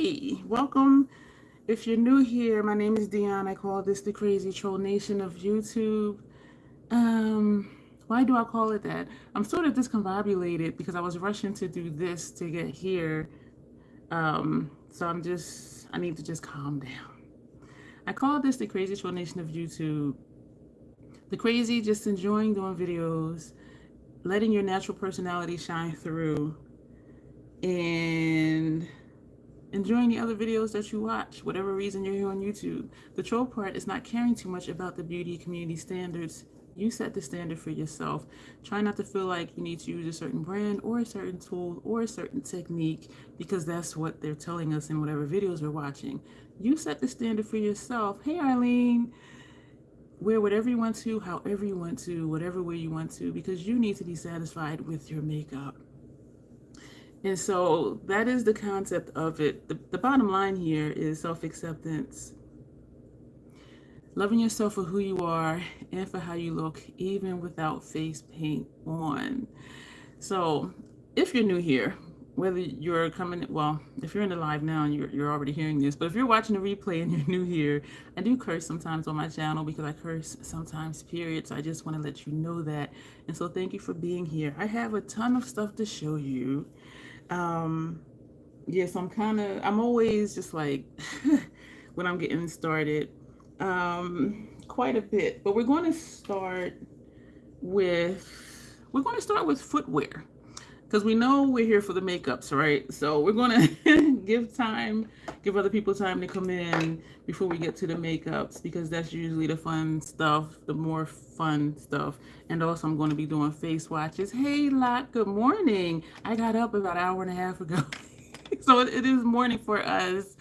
Hey, welcome. If you're new here, my name is Dion. I call this the crazy troll nation of YouTube. Why do I call it that? I'm sort of discombobulated because I was rushing to do this to get here. So I need to just calm down. I call this the crazy troll nation of YouTube. The crazy, just enjoying doing videos, letting your natural personality shine through, and enjoying the other videos that you watch, whatever reason you're here on YouTube. The troll part is not caring too much about the beauty community standards. You set the standard for yourself. Try not to feel like you need to use a certain brand or a certain tool or a certain technique because that's what they're telling us in whatever videos we're watching. You set the standard for yourself. Hey, Arlene. Wear whatever you want to, however you want to, whatever way you want to, because you need to be satisfied with your makeup. And so that is the concept of it. The bottom line here is self-acceptance. Loving yourself for who you are and for how you look, even without face paint on. So if you're new here, whether you're coming, well, if you're in the live now and you're already hearing this, but if you're watching the replay and you're new here, I do curse sometimes on my channel because I curse sometimes, period. So I just want to let you know that. And so thank you for being here. I have a ton of stuff to show you. Yes, I'm always just like, when I'm getting started, quite a bit, but we're going to start with footwear because we know we're here for the makeups, right? So we're going to give other people time to come in before we get to the makeups because that's usually the fun stuff, the more fun stuff. And also I'm going to be doing face swatches. Hey, Lot, good morning. I got up about an hour and a half ago. So it is morning for us.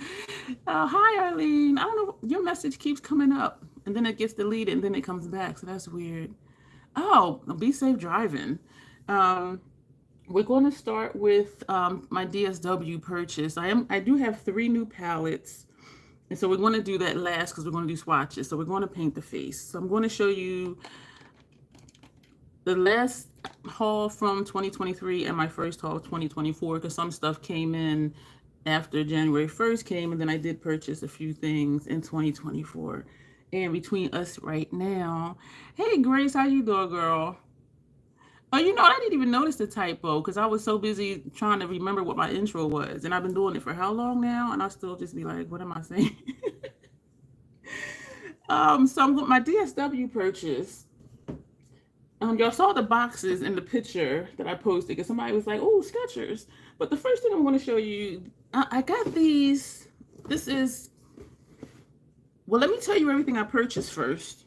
Hi, Arlene. I don't know. Your message keeps coming up and then it gets deleted and then it comes back. So that's weird. Oh, be safe driving. We're going to start with my DSW purchase. I do have 3 new palettes. And so we're going to do that last because we're going to do swatches. So we're going to paint the face. So I'm going to show you the last haul from 2023 and my first haul of 2024 because some stuff came in after January 1st came, and then I did purchase a few things in 2024. And between us right now, hey Grace, how you doing, girl? Oh, I didn't even notice the typo because I was so busy trying to remember what my intro was, and I've been doing it for how long now, and I still just be like, what am I saying? So I'm my DSW purchase. Y'all saw the boxes in the picture that I posted because somebody was like, oh, Skechers. But the first thing I'm going to show you, I got these. Well, let me tell you everything I purchased first.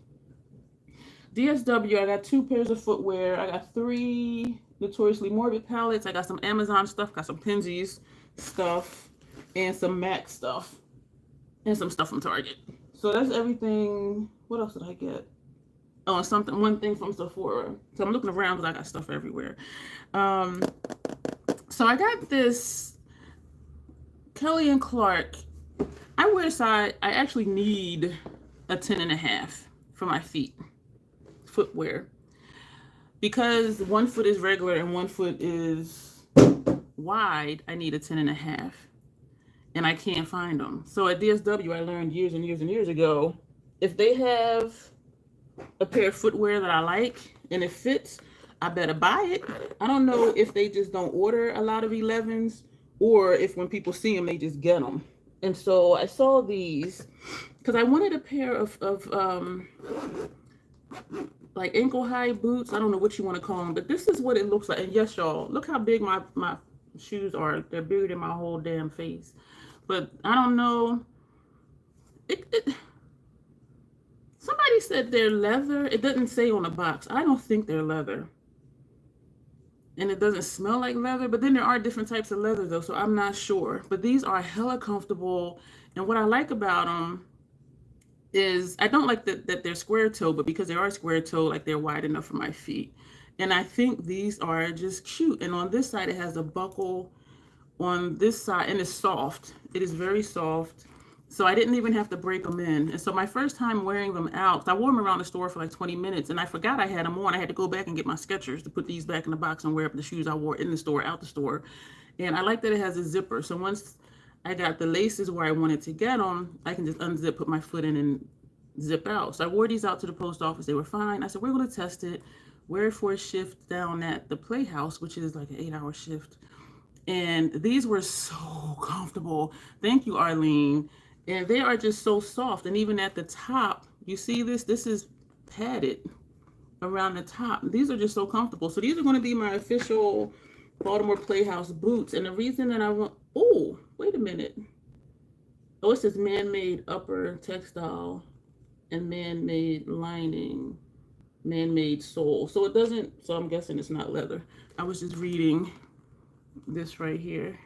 DSW, I got 2 pairs of footwear. I got 3 Notoriously Morbid palettes. I got some Amazon stuff, got some Penzey stuff, and some MAC stuff, and some stuff from Target. So that's everything. What else did I get? Oh, and one thing from Sephora. So I'm looking around because I got stuff everywhere. So I got this Kelly and Clark. I actually need a 10.5 for my feet. Footwear. Because one foot is regular and one foot is wide, I need a 10.5. And I can't find them. So at DSW, I learned years and years and years ago, if they have a pair of footwear that I like and it fits, I better buy it. I don't know if they just don't order a lot of 11s or if when people see them, they just get them. And so I saw these because I wanted a pair of like ankle high boots. I don't know what you want to call them, but this is what it looks like. And yes, y'all, look how big my shoes are. They're bigger than my whole damn face. But I don't know. Somebody said they're leather. It doesn't say on the box. I don't think they're leather. And it doesn't smell like leather. But then there are different types of leather, though, so I'm not sure. But these are hella comfortable. And what I like about them is I don't like that they're square toe, but because they are square toe, like they're wide enough for my feet. And I think these are just cute. And on this side, it has a buckle on this side, and it's soft. It is very soft. So I didn't even have to break them in. And so my first time wearing them out, I wore them around the store for like 20 minutes and I forgot I had them on. I had to go back and get my Skechers to put these back in the box and wear up the shoes I wore in the store, out the store. And I like that it has a zipper. So once I got the laces where I wanted to get them. I can just unzip, put my foot in, and zip out. So I wore these out to the post office. They were fine. I said, we're going to test it. Wear it for a shift down at the Playhouse, which is like an 8-hour shift. And these were so comfortable. Thank you, Arlene. And they are just so soft. And even at the top, you see this? This is padded around the top. These are just so comfortable. So these are going to be my official Baltimore Playhouse boots. And the reason that I want, oh, wait a minute. Oh, it says man-made upper textile and man-made lining, man-made sole. So it doesn't, so I'm guessing it's not leather. I was just reading this right here.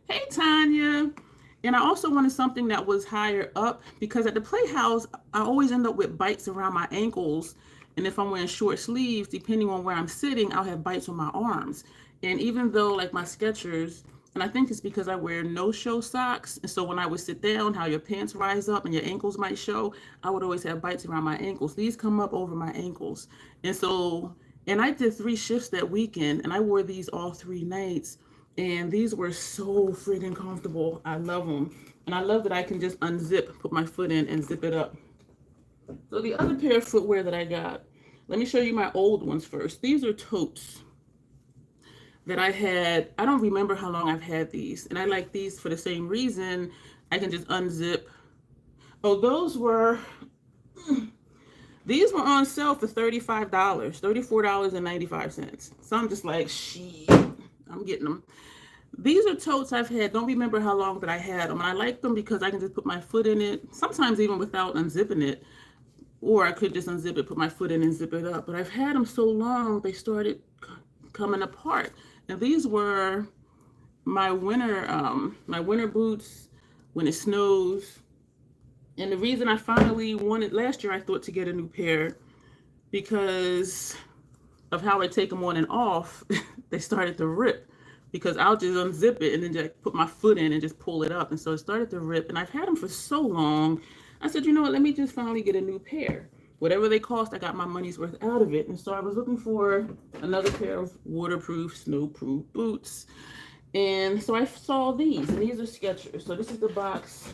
Hey, Tanya. And I also wanted something that was higher up because at the Playhouse, I always end up with bites around my ankles. And if I'm wearing short sleeves, depending on where I'm sitting, I'll have bites on my arms. And even though like my Skechers, and I think it's because I wear no-show socks. And so when I would sit down, how your pants rise up and your ankles might show, I would always have bites around my ankles. These come up over my ankles. And so, and I did 3 shifts that weekend and I wore these all 3 nights. And these were so freaking comfortable. I love them. And I love that I can just unzip, put my foot in and zip it up. So the other pair of footwear that I got, let me show you my old ones first. These are totes that I had. I don't remember how long I've had these. And I like these for the same reason. I can just unzip. Oh, those were, these were on sale for $35, $34.95. So I'm just like, shit, I'm getting them. These are totes I've had. Don't remember how long that I had them. And I like them because I can just put my foot in it, sometimes even without unzipping it. Or I could just unzip it, put my foot in and zip it up. But I've had them so long, they started coming apart. And these were my winter boots when it snows. And the reason I finally wanted, last year I thought to get a new pair because of how I take them on and off, they started to rip. Because I'll just unzip it and then just put my foot in and just pull it up. And so it started to rip. And I've had them for so long. I said, you know what, let me just finally get a new pair. Whatever they cost, I got my money's worth out of it. And so I was looking for another pair of waterproof, snowproof boots. And so I saw these, and these are Skechers. So this is the box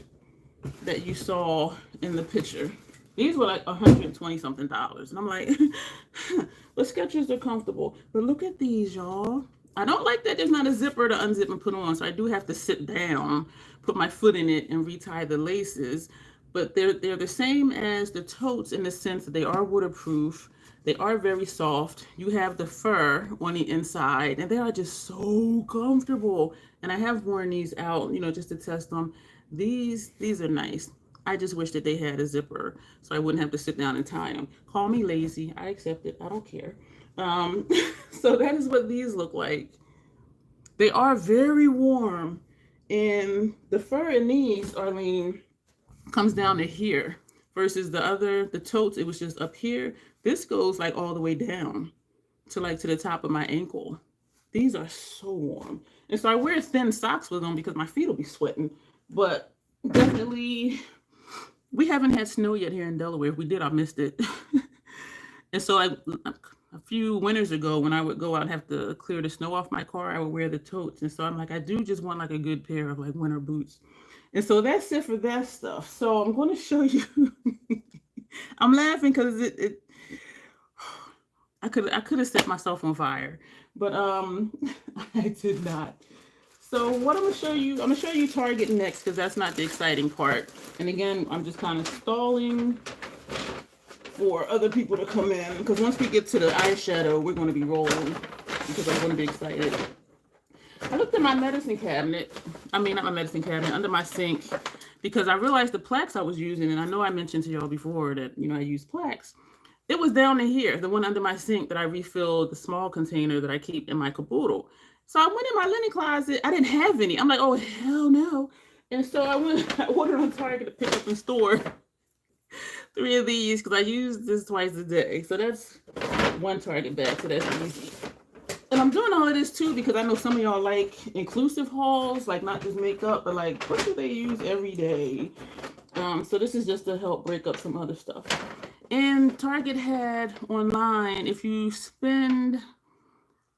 that you saw in the picture. These were like $120 something. And I'm like, the Skechers are comfortable. But look at these, y'all. I don't like that there's not a zipper to unzip and put on, so I do have to sit down, put my foot in it, and retie the laces. But they're the same as the totes in the sense that they are waterproof. They are very soft. You have the fur on the inside, and they are just so comfortable. And I have worn these out, you know, just to test them. These are nice. I just wish that they had a zipper so I wouldn't have to sit down and tie them. Call me lazy. I accept it. I don't care. So that is what these look like. They are very warm, and the fur in these, Arlene, comes down to here versus the totes, it was just up here. This goes like all the way down to the top of my ankle. These are so warm. And so I wear thin socks with them because my feet will be sweating, but definitely we haven't had snow yet here in Delaware. If we did, I missed it. And so a few winters ago, when I would go out and have to clear the snow off my car, I would wear the totes. And so I'm like, I do just want like a good pair of like winter boots. And so that's it for that stuff. So I'm going to show you. I'm laughing because I could have set myself on fire, but I did not. So what I'm gonna show you Target next because that's not the exciting part. And again, I'm just kind of stalling for other people to come in because once we get to the eyeshadow, we're going to be rolling because I'm going to be excited. I looked at my medicine cabinet. I mean, not my medicine cabinet, under my sink, because I realized the plaques I was using, and I know I mentioned to y'all before that, you know, I use plaques. It was down in here, the one under my sink that I refilled the small container that I keep in my caboodle. So I went in my linen closet. I didn't have any. I'm like, oh, hell no. And so I ordered on Target to pick up in store 3 of these because I use this twice a day. So that's 1 Target bag, so that's easy. And I'm doing all of this too because I know some of y'all like inclusive hauls, like not just makeup, but like what do they use every day? So this is just to help break up some other stuff. And Target had online, if you spend,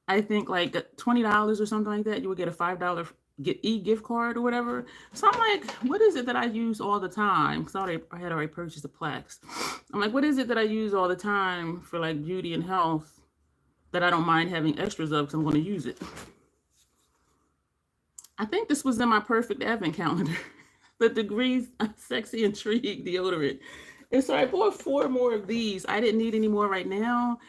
I think like $20 or something like that, you would get a $5 gift card or whatever. So I'm like, what is it that I use all the time? Because I had already purchased the Plex. I'm like, what is it that I use all the time for like beauty and health that I don't mind having extras of because I'm going to use it? I think this was in my perfect advent calendar. The Degrees Sexy Intrigue deodorant. And so I bought 4 more of these. I didn't need any more right now.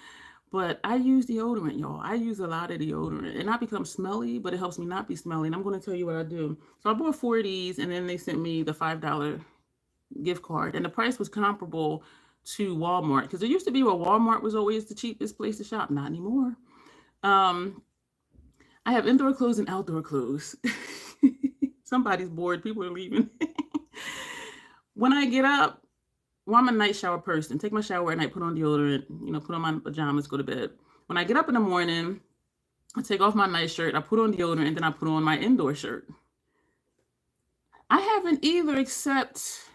But I use deodorant, y'all. I use a lot of deodorant. And I become smelly, but it helps me not be smelly. And I'm going to tell you what I do. So I bought 4 of these, and then they sent me the $5 gift card. And the price was comparable to Walmart. Because it used to be where Walmart was always the cheapest place to shop. Not anymore. I have indoor clothes and outdoor clothes. Somebody's bored. People are leaving. When I get up, well, I'm a night shower person. Take my shower at night, put on deodorant, put on my pajamas, go to bed. When I get up in the morning, I take off my night shirt, I put on deodorant, and then I put on my indoor shirt. I haven't either except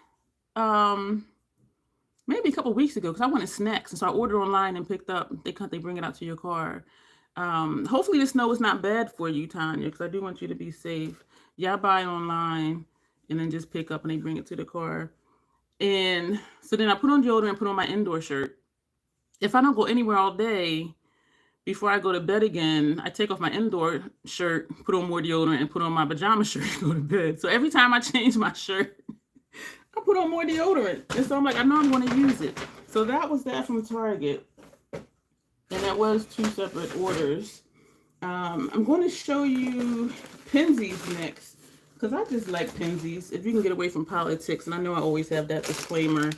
maybe a couple weeks ago because I wanted snacks. And so I ordered online and picked up. They bring it out to your car. Hopefully the snow is not bad for you, Tanya, because I do want you to be safe. Yeah, buy online and then just pick up and they bring it to the car. And so then I put on deodorant, put on my indoor shirt. If I don't go anywhere all day, before I go to bed again, I take off my indoor shirt, put on more deodorant, and put on my pajama shirt and go to bed. So every time I change my shirt, I put on more deodorant. And so I'm like, I know I'm going to use it. So that was that from Target. And that was 2 separate orders. I'm going to show you Penzey's next. Because I just like Penzey's. If you can get away from politics, and I know I always have that disclaimer.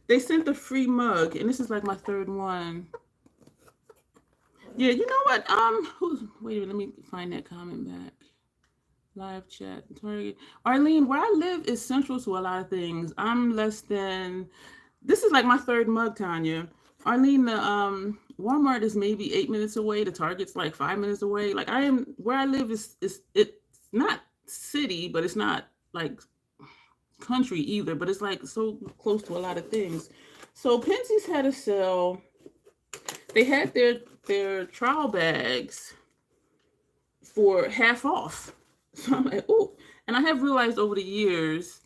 They sent a free mug, and this is like my 3rd one. Yeah, you know what? Wait a minute, let me find that comment back. Live chat, Target. Arlene, where I live is central to a lot of things. I'm less than. This is like my 3rd mug, Tanya. Arlene, the Walmart is maybe 8 minutes away. The Target's like 5 minutes away. Like where I live is it's not city, but it's not like country either. But it's like so close to a lot of things. So Penzey's had a sale. They had their trial bags for half off. So I'm like, oh, and I have realized over the years.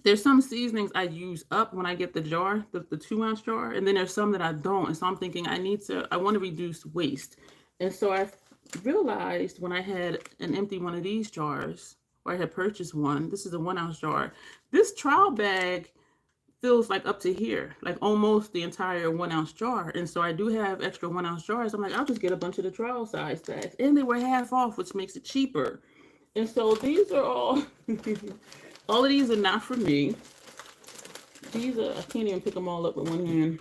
There's some seasonings I use up when I get the jar, the 2-ounce jar, and then there's some that I don't. And so I'm thinking I want to reduce waste. And so I realized when I had an empty one of these jars, or I had purchased one, this is a 1-ounce jar, this trial bag fills like up to here, like almost the entire 1-ounce jar. And so I do have extra 1-ounce jars. I'm like, I'll just get a bunch of the trial size bags. And they were half off, which makes it cheaper. And so these are all... All of these are not for me. These are, I can't even pick them all up with one hand.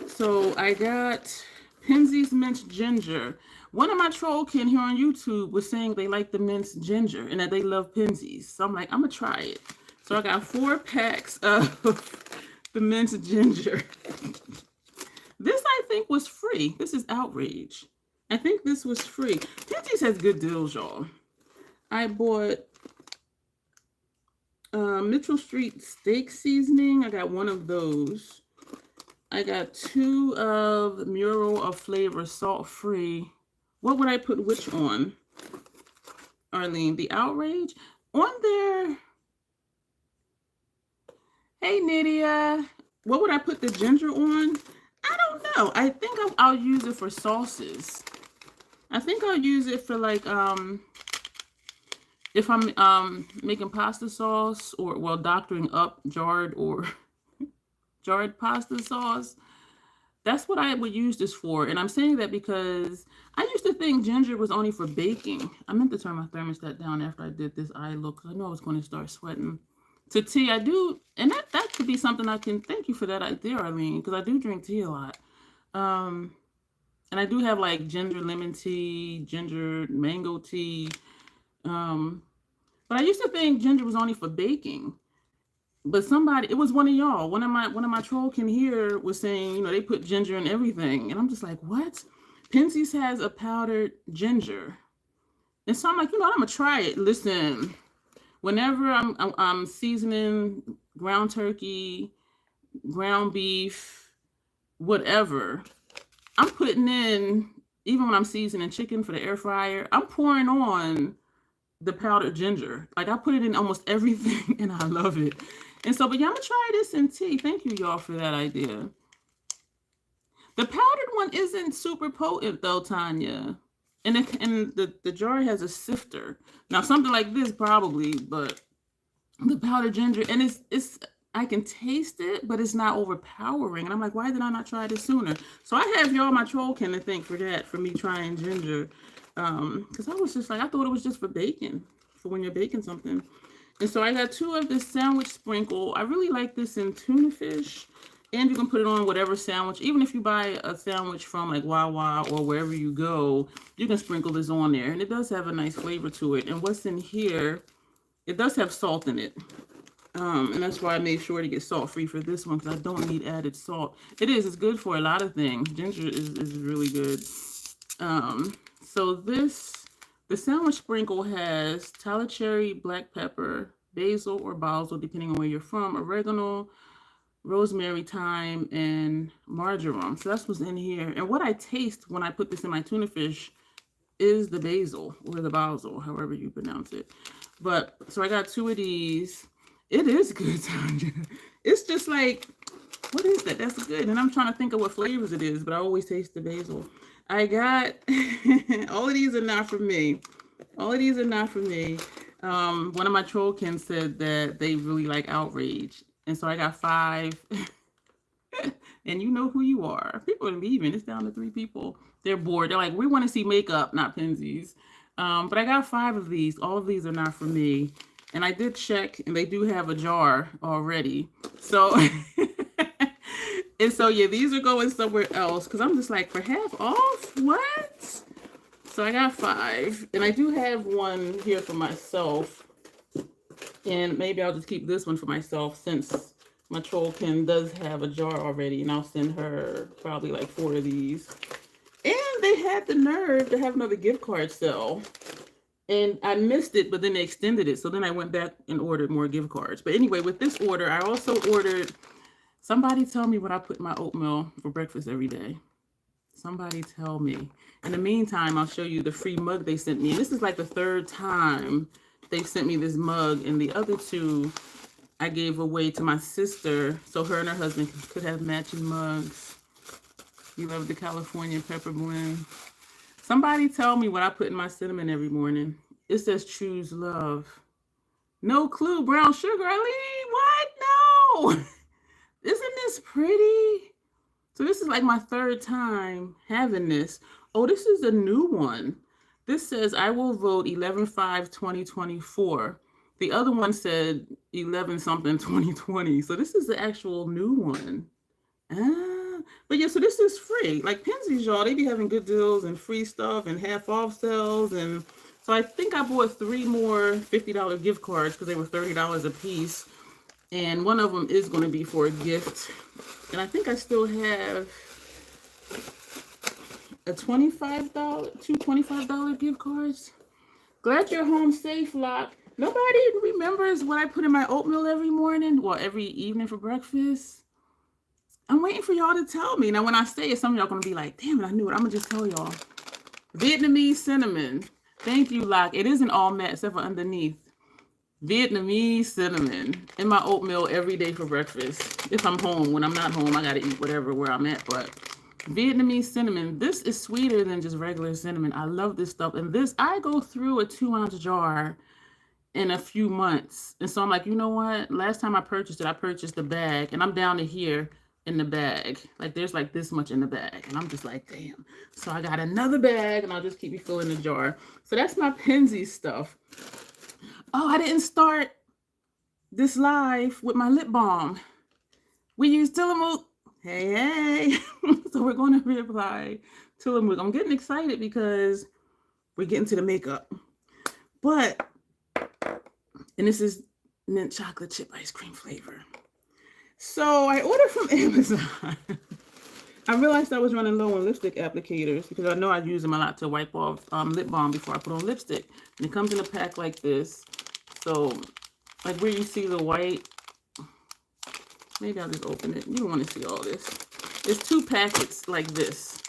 So I got Penzey's Minced Ginger. One of my troll kin here on YouTube was saying they like the minced ginger and that they love Penzey's. So I'm like, I'm going to try it. So I got 4 packs of the minced ginger. This I think was free. This is outrage. I think this was free. Penzey's has good deals, y'all. I bought... Mitchell Street steak seasoning. I got 1 of those. I got 2 of Mural of Flavor salt free. What would I put which on? Arlene, the outrage on there. Hey Nydia, what would I put the ginger on? I don't know. I think I'll use it for sauces. I think I'll use it for like if I'm making pasta sauce or, well, doctoring up jarred pasta sauce, that's what I would use this for. And I'm saying that because I used to think ginger was only for baking. I meant to turn my thermostat down after I did this eye look because I know I was going to start sweating. To tea, I do, and that could be something I can, thank you for that idea, Arlene, because I do drink tea a lot. And I do have like ginger lemon tea, ginger mango tea. But I used to think ginger was only for baking. But somebody, it was one of y'all, one of my troll kin here was saying, they put ginger in everything. And I'm just like, what? Penzey's has a powdered ginger. And so I'm like, I'm going to try it. Listen, whenever I'm seasoning ground turkey, ground beef, whatever, I'm putting in even when I'm seasoning chicken for the air fryer, I'm pouring on the powdered ginger. Like I put it in almost everything and I love it. And so, but yeah, I'm gonna try this in tea. Thank you, y'all, for that idea. The powdered one isn't super potent though, Tanya. And the jar has a sifter. Now something like this probably, but the powdered ginger, and it's I can taste it, but it's not overpowering. And I'm like, why did I not try this sooner? So I have y'all my trollkin to thank for that, for me trying ginger. Because I was just like, I thought it was just for baking, for when you're baking something. And so I got 2 of this sandwich sprinkle. I really like this in tuna fish. And you can put it on whatever sandwich. Even if you buy a sandwich from like Wawa or wherever you go, you can sprinkle this on there. And it does have a nice flavor to it. And what's in here, it does have salt in it. And that's why I made sure to get salt-free for this one, because I don't need added salt. It's good for a lot of things. Ginger is really good. So the sandwich sprinkle has Tyler cherry, black pepper, basil or basil, depending on where you're from, oregano, rosemary, thyme, and marjoram. So that's what's in here. And what I taste when I put this in my tuna fish is the basil or the basil, however you pronounce it. But so I got 2 of these. It is good, Tanya. It's just like, what is that? That's good. And I'm trying to think of what flavors it is, but I always taste the basil. I got, all of these are not for me. All of these are not for me. One of my trollkins said that they really like outrage. And so I got 5. And you know who you are. People are leaving. It's down to 3 people. They're bored. They're like, we want to see makeup, not Penzeys. But I got 5 of these. All of these are not for me. And I did check, and they do have a jar already. So, and so, yeah, these are going somewhere else. Because I'm just like, for half off? What? So I got 5. And I do have one here for myself. And maybe I'll just keep this one for myself, since my trollkin does have a jar already. And I'll send her probably like 4 of these. And they had the nerve to have another gift card sale. And I missed it, but then they extended it. So then I went back and ordered more gift cards. But anyway, with this order, I also ordered, somebody tell me what I put in my oatmeal for breakfast every day. Somebody tell me. In the meantime, I'll show you the free mug they sent me. And this is like the 3rd time they've sent me this mug. And the other 2 I gave away to my sister, so her and her husband could have matching mugs. You love the California pepper blend. Somebody tell me what I put in my cinnamon every morning. It says choose love. No clue. Brown sugar. Eileen, what? No. Isn't this pretty? So this is like my 3rd time having this. Oh, this is a new one. This says, I will vote 11/5/2024. The other one said 11-something 2020. So this is the actual new one. But yeah, so this is free. Like Penzey's, y'all, they be having good deals and free stuff and half off sales. And so I think I bought 3 more $50 gift cards because they were $30 a piece. And one of them is going to be for a gift. And I think I still have a $25, 2 $25 gift cards. Glad you're home safe, Lock. Nobody remembers what I put in my oatmeal every morning, well, every evening for breakfast. I'm waiting for y'all to tell me. Now, when I say it, some of y'all going to be like, damn it, I knew it. I'm going to just tell y'all. Vietnamese cinnamon. Thank you, Lock. It isn't all matte except for underneath. Vietnamese cinnamon in my oatmeal every day for breakfast. If I'm home. When I'm not home, I got to eat whatever where I'm at. But Vietnamese cinnamon. This is sweeter than just regular cinnamon. I love this stuff. And this, I go through a 2-ounce jar in a few months. And so I'm like, you know what? Last time I purchased it, I purchased a bag. And I'm down to here in the bag. Like there's like this much in the bag. And I'm just like, damn. So I got another bag and I'll just keep refilling the jar. So that's my Penzey stuff. Oh, I didn't start this live with my lip balm. We use Tillamook. Hey. So we're going to reapply Tillamook. I'm getting excited because we're getting to the makeup. But, and this is mint chocolate chip ice cream flavor. So I ordered from Amazon. I realized I was running low on lipstick applicators because I know I use them a lot to wipe off lip balm before I put on lipstick. And it comes in a pack like this. So, like where you see the white, maybe I'll just open it. You don't want to see all this. It's 2 packets like this.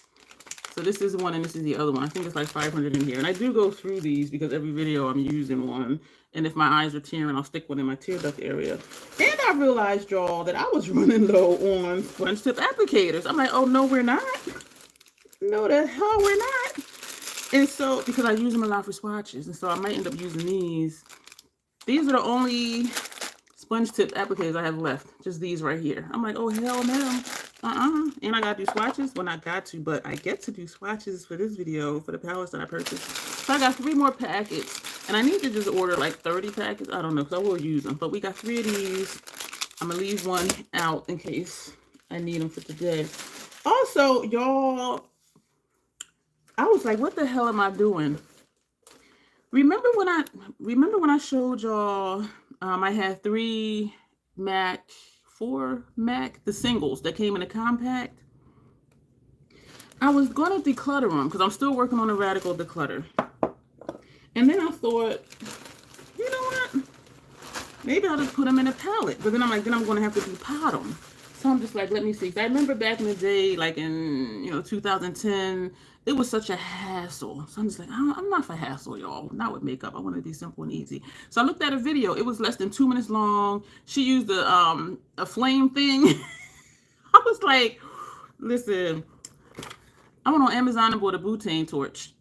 So this is one and this is the other one. I think it's like 500 in here. And I do go through these because every video I'm using one. And if my eyes are tearing, I'll stick one in my tear duct area. And I realized, y'all, that I was running low on sponge tip applicators. I'm like, oh, no, we're not. No, the hell we're not. And so, because I use them a lot for swatches. And so I might end up using these. These are the only sponge tip applicators I have left. Just these right here. I'm like, oh, hell no. And I gotta do swatches. Well, not got to, but I get to do swatches for this video for the palettes that I purchased. So I got 3 more packets. And I need to just order like 30 packets. I don't know, because I will use them. But we got 3 of these. I'm gonna leave one out in case I need them for today. Also, y'all, I was like, what the hell am I doing? Remember when I showed y'all I had 4 MAC, the singles that came in a compact? I was going to declutter them because I'm still working on a radical declutter. And then I thought, you know what? Maybe I'll just put them in a palette. But then I'm like, then I'm going to have to depot them. So I'm just like, let me see. I remember back in the day, like in, 2010, it was such a hassle. So I'm just like, I'm not for hassle, y'all. Not with makeup. I want to be simple and easy. So I looked at a video. It was less than 2 minutes long. She used a flame thing. I was like, listen, I went on Amazon and bought a butane torch.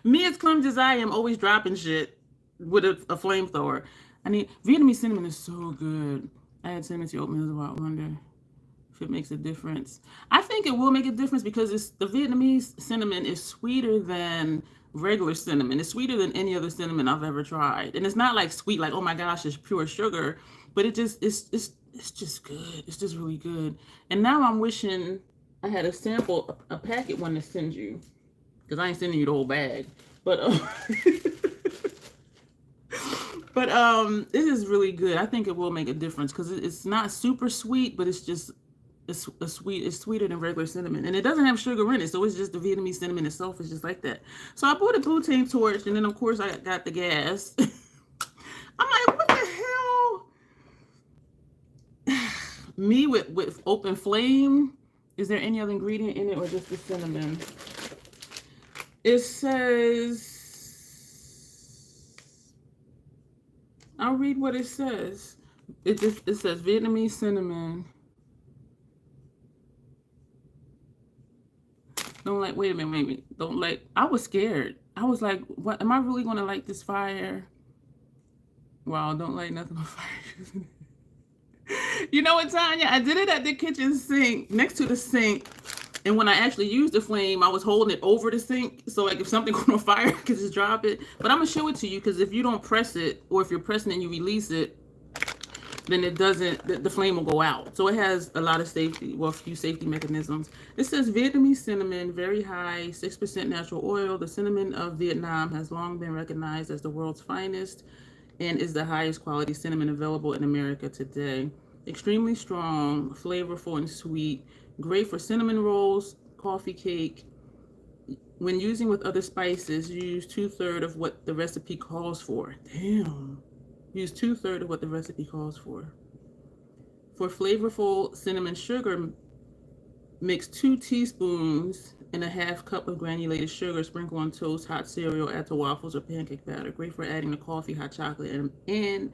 Me, as clumsy as I am, always dropping shit with a flamethrower. I mean, Vietnamese cinnamon is so good. I had cinnamon tea oatmeal. I wonder if it makes a difference. I think it will make a difference because the Vietnamese cinnamon is sweeter than regular cinnamon. It's sweeter than any other cinnamon I've ever tried. And it's not like sweet, like, oh my gosh, it's pure sugar. But it's just good. It's just really good. And now I'm wishing I had a sample, a packet one to send you. Because I ain't sending you the whole bag. But this is really good. I think it will make a difference because it's not super sweet, but it's just it's sweeter than regular cinnamon, and it doesn't have sugar in it, so it's just the Vietnamese cinnamon itself is just like that. So I bought a butane torch, and then of course I got the gas. I'm like, what the hell? Me with open flame. Is there any other ingredient in it or just the cinnamon? It says, I'll read what it says. It says Vietnamese cinnamon. Don't like, wait a minute. Don't like, I was scared. I was like, what, am I really going to light this fire? Wow, don't light nothing on fire. You know what, Tanya? I did it at the kitchen sink, next to the sink. And when I actually used the flame, I was holding it over the sink. So like if something caught on fire, I could just drop it. But I'm going to show it to you because if you don't press it, or if you're pressing it and you release it, then it doesn't, the flame will go out. So it has a lot of safety, well, a few safety mechanisms. It says Vietnamese cinnamon, very high, 6% natural oil. The cinnamon of Vietnam has long been recognized as the world's finest and is the highest quality cinnamon available in America today. Extremely strong, flavorful, and sweet. Great for cinnamon rolls, coffee cake. When using with other spices, use 2/3 of what the recipe calls for. Damn. Use 2/3 of what the recipe calls for. For flavorful cinnamon sugar, mix 2 teaspoons and a half cup of granulated sugar. Sprinkle on toast, hot cereal, add to waffles or pancake batter. Great for adding to coffee, hot chocolate, and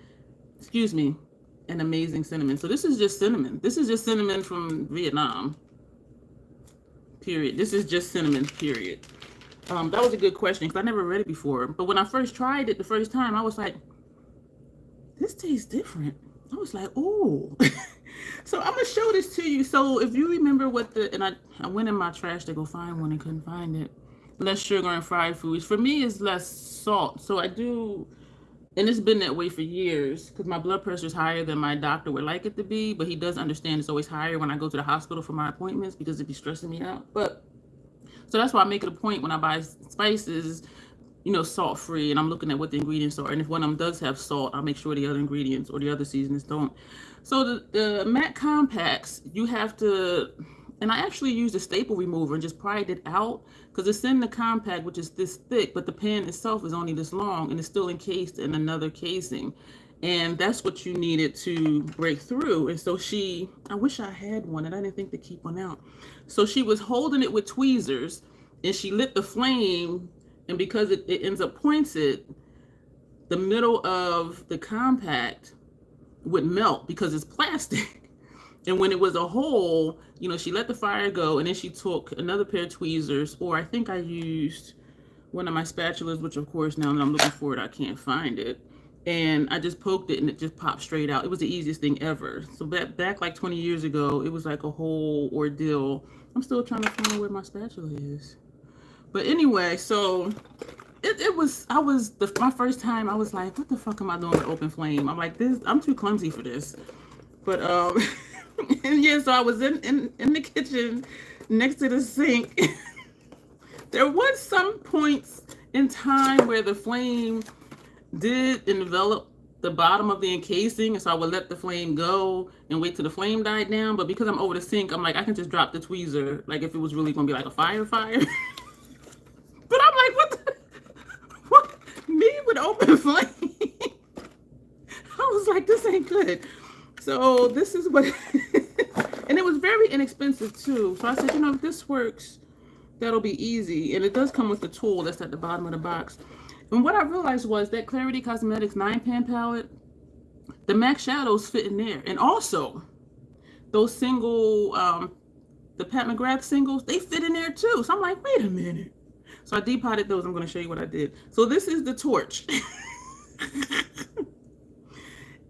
an amazing cinnamon. So this is just cinnamon. This is just cinnamon from Vietnam. Period. This is just cinnamon, period. That was a good question because I never read it before. But when I first tried it the first time, I was like, this tastes different. I was like, ooh. So I'm going to show this to you. So if you remember and I went in my trash to go find one and couldn't find it. Less sugar and fried foods. For me, it's less salt. So I do, and it's been that way for years because my blood pressure is higher than my doctor would like it to be. But he does understand it's always higher when I go to the hospital for my appointments because it'd be stressing me out. So that's why I make it a point when I buy spices, salt free, and I'm looking at what the ingredients are. And if one of them does have salt, I'll make sure the other ingredients or the other seasonings don't. So the MAC compacts, you have to, and I actually used a staple remover and just pried it out because it's in the compact, which is this thick, but the pen itself is only this long and it's still encased in another casing. And that's what you needed to break through. And so I wish I had one and I didn't think to keep one out. So she was holding it with tweezers and she lit the flame. And because it ends up pointed, the middle of the compact would melt because it's plastic. And when it was a hole, you know, she let the fire go and then she took another pair of tweezers, or I think I used one of my spatulas, which of course now that I'm looking for it, I can't find it. And I just poked it and it just popped straight out. It was the easiest thing ever. So back like 20 years ago, it was like a whole ordeal. I'm still trying to find where my spatula is. But anyway, so my first time, I was like, what the fuck am I doing with open flame? I'm like, I'm too clumsy for this. But and yeah, so I was in the kitchen next to the sink. There was some points in time where the flame did envelop the bottom of the encasing, and so I would let the flame go and wait till the flame died down. But because I'm over the sink, I'm like, I can just drop the tweezer, like if it was really gonna be like a fire. But I'm like, what? Me with open flame? I was like, this ain't good. So this is what, and it was very inexpensive too. So I said, you know, if this works, that'll be easy. And it does come with the tool that's at the bottom of the box. And what I realized was that Clarity Cosmetics 9-pan palette, the MAC shadows fit in there. And also, those single, the Pat McGrath singles, they fit in there too. So I'm like, wait a minute. So I depotted those. I'm going to show you what I did. So this is the torch.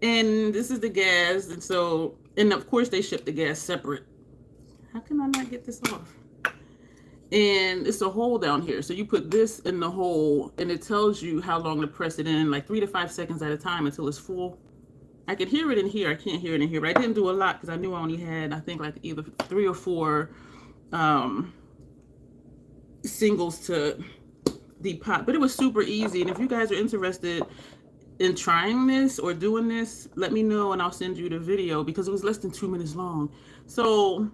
And this is the gas. And so, and of course they ship the gas separate. How can I not get this off? And it's a hole down here. So you put this in the hole and it tells you how long to press it in, like 3 to 5 seconds at a time until it's full. I could hear it in here. I can't hear it in here, but I didn't do a lot because I knew I only had, I think, like either 3 or 4 singles to depot. But it was super easy. And if you guys are interested in trying this or doing this, let me know and I'll send you the video because it was less than 2 minutes long. So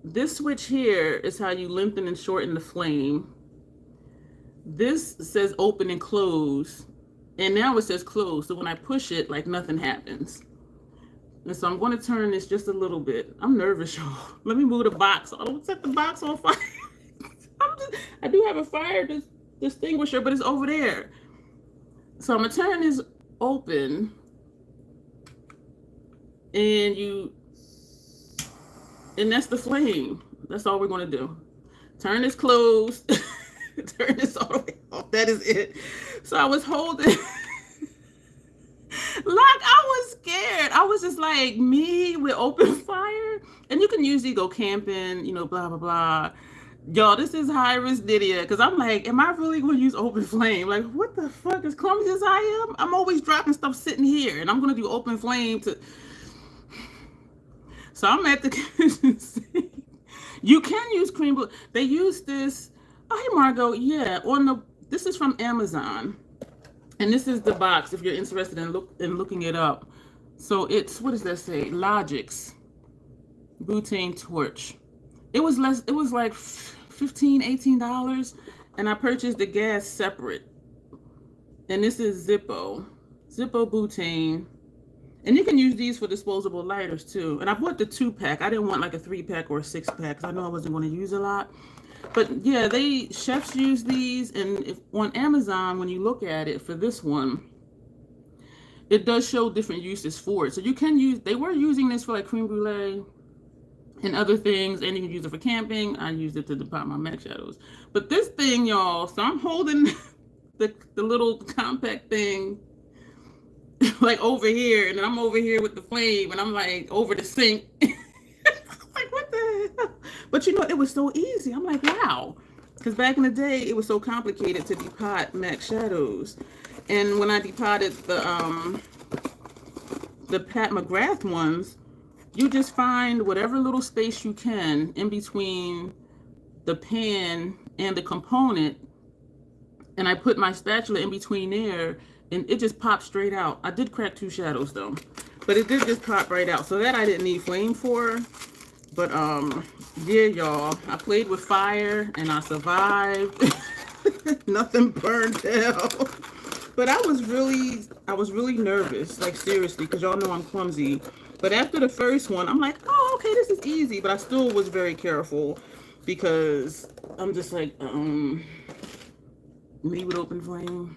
this switch here is how you lengthen and shorten the flame. This says open and close, and now it says close. So when I push it, like nothing happens. And so I'm going to turn this just a little bit. I'm nervous, y'all. Let me move the box. I don't set the box on fire. I do have a fire extinguisher, but it's over there. So I'm going to turn this open, and that's the flame. That's all we're going to do. Turn this closed. Turn this all the way off. That is it. So I was holding. Like, I was scared. I was just like, me with open fire. And you can usually go camping, you know, blah, blah, blah. Y'all, this is high risk Didia. Because I'm like, am I really going to use open flame? Like, what the fuck? As clumsy as I am, I'm always dropping stuff sitting here. And I'm going to do open flame to... So I'm at the kitchen sink. You can use cream blue. They use this. Oh, hey, Margot. Yeah, this is from Amazon. And this is the box if you're interested in looking it up. So it's, what does that say? Logix butane torch. It was like $15, $18. And I purchased the gas separate. And this is Zippo butane. And you can use these for disposable lighters too. And I bought the 2-pack. I didn't want like a 3-pack or a 6-pack because I know I wasn't going to use a lot. But yeah, chefs use these. And on Amazon, when you look at it for this one, it does show different uses for it. So you can they were using this for like creme brulee and other things. And you can use it for camping. I used it to depot my MAC shadows. But this thing, y'all, so I'm holding the little compact thing like over here, and then I'm over here with the flame, and I'm like over the sink. Like, what the hell? But you know, it was so easy. I'm like, wow. Because back in the day, it was so complicated to depot MAC shadows. And when I depotted the Pat McGrath ones, you just find whatever little space you can in between the pan and the component. And I put my spatula in between there, and it just popped straight out. I did crack 2 shadows though, but it did just pop right out. So that I didn't need flame for. But yeah, y'all, I played with fire and I survived. Nothing burned out. But I I was really nervous, like seriously, because y'all know I'm clumsy. But after the first one, I'm like, oh, okay, this is easy. But I still was very careful because I'm just like, me with open flame.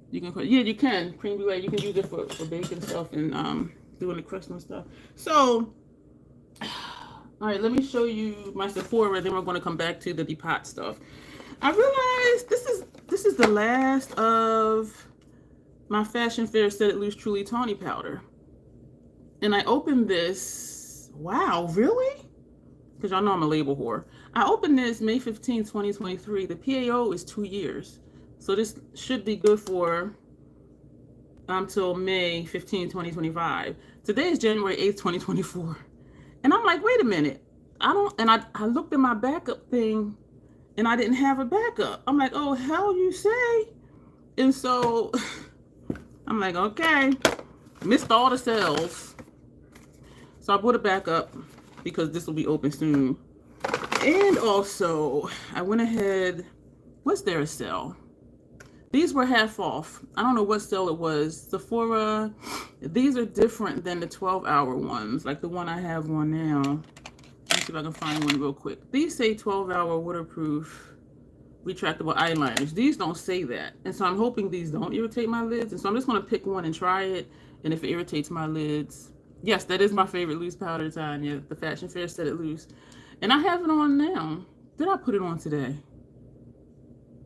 You can, yeah, you can cream brulee. You can use it for baking stuff and doing the crusting stuff. So, all right, let me show you my Sephora. Then we're going to come back to the Depot stuff. I realized this is the last of my Fashion Fair Set It Loose Truly Tawny Powder. And I opened this. Wow, really? Because y'all know I'm a label whore. I opened this May 15, 2023. The PAO is 2 years. So this should be good for until May 15, 2025. Today is January 8th, 2024. And I'm like, wait a minute. I looked at my backup thing and I didn't have a backup. I'm like, oh, hell you say? And so I'm like, okay, missed all the sales. So I bought a backup because this will be open soon. And also, I went ahead, was there a sale? These were half off. I don't know what sale it was. Sephora, these are different than the 12-hour ones, like the one I have on now. Let's see if I can find one real quick. These say 12-hour waterproof retractable eyeliners. These don't say that. And so I'm hoping these don't irritate my lids. And so I'm just going to pick one and try it. And if it irritates my lids, yes, that is my favorite loose powder, Tanya. The Fashion Fair Set It Loose. And I have it on now. Did I put it on today?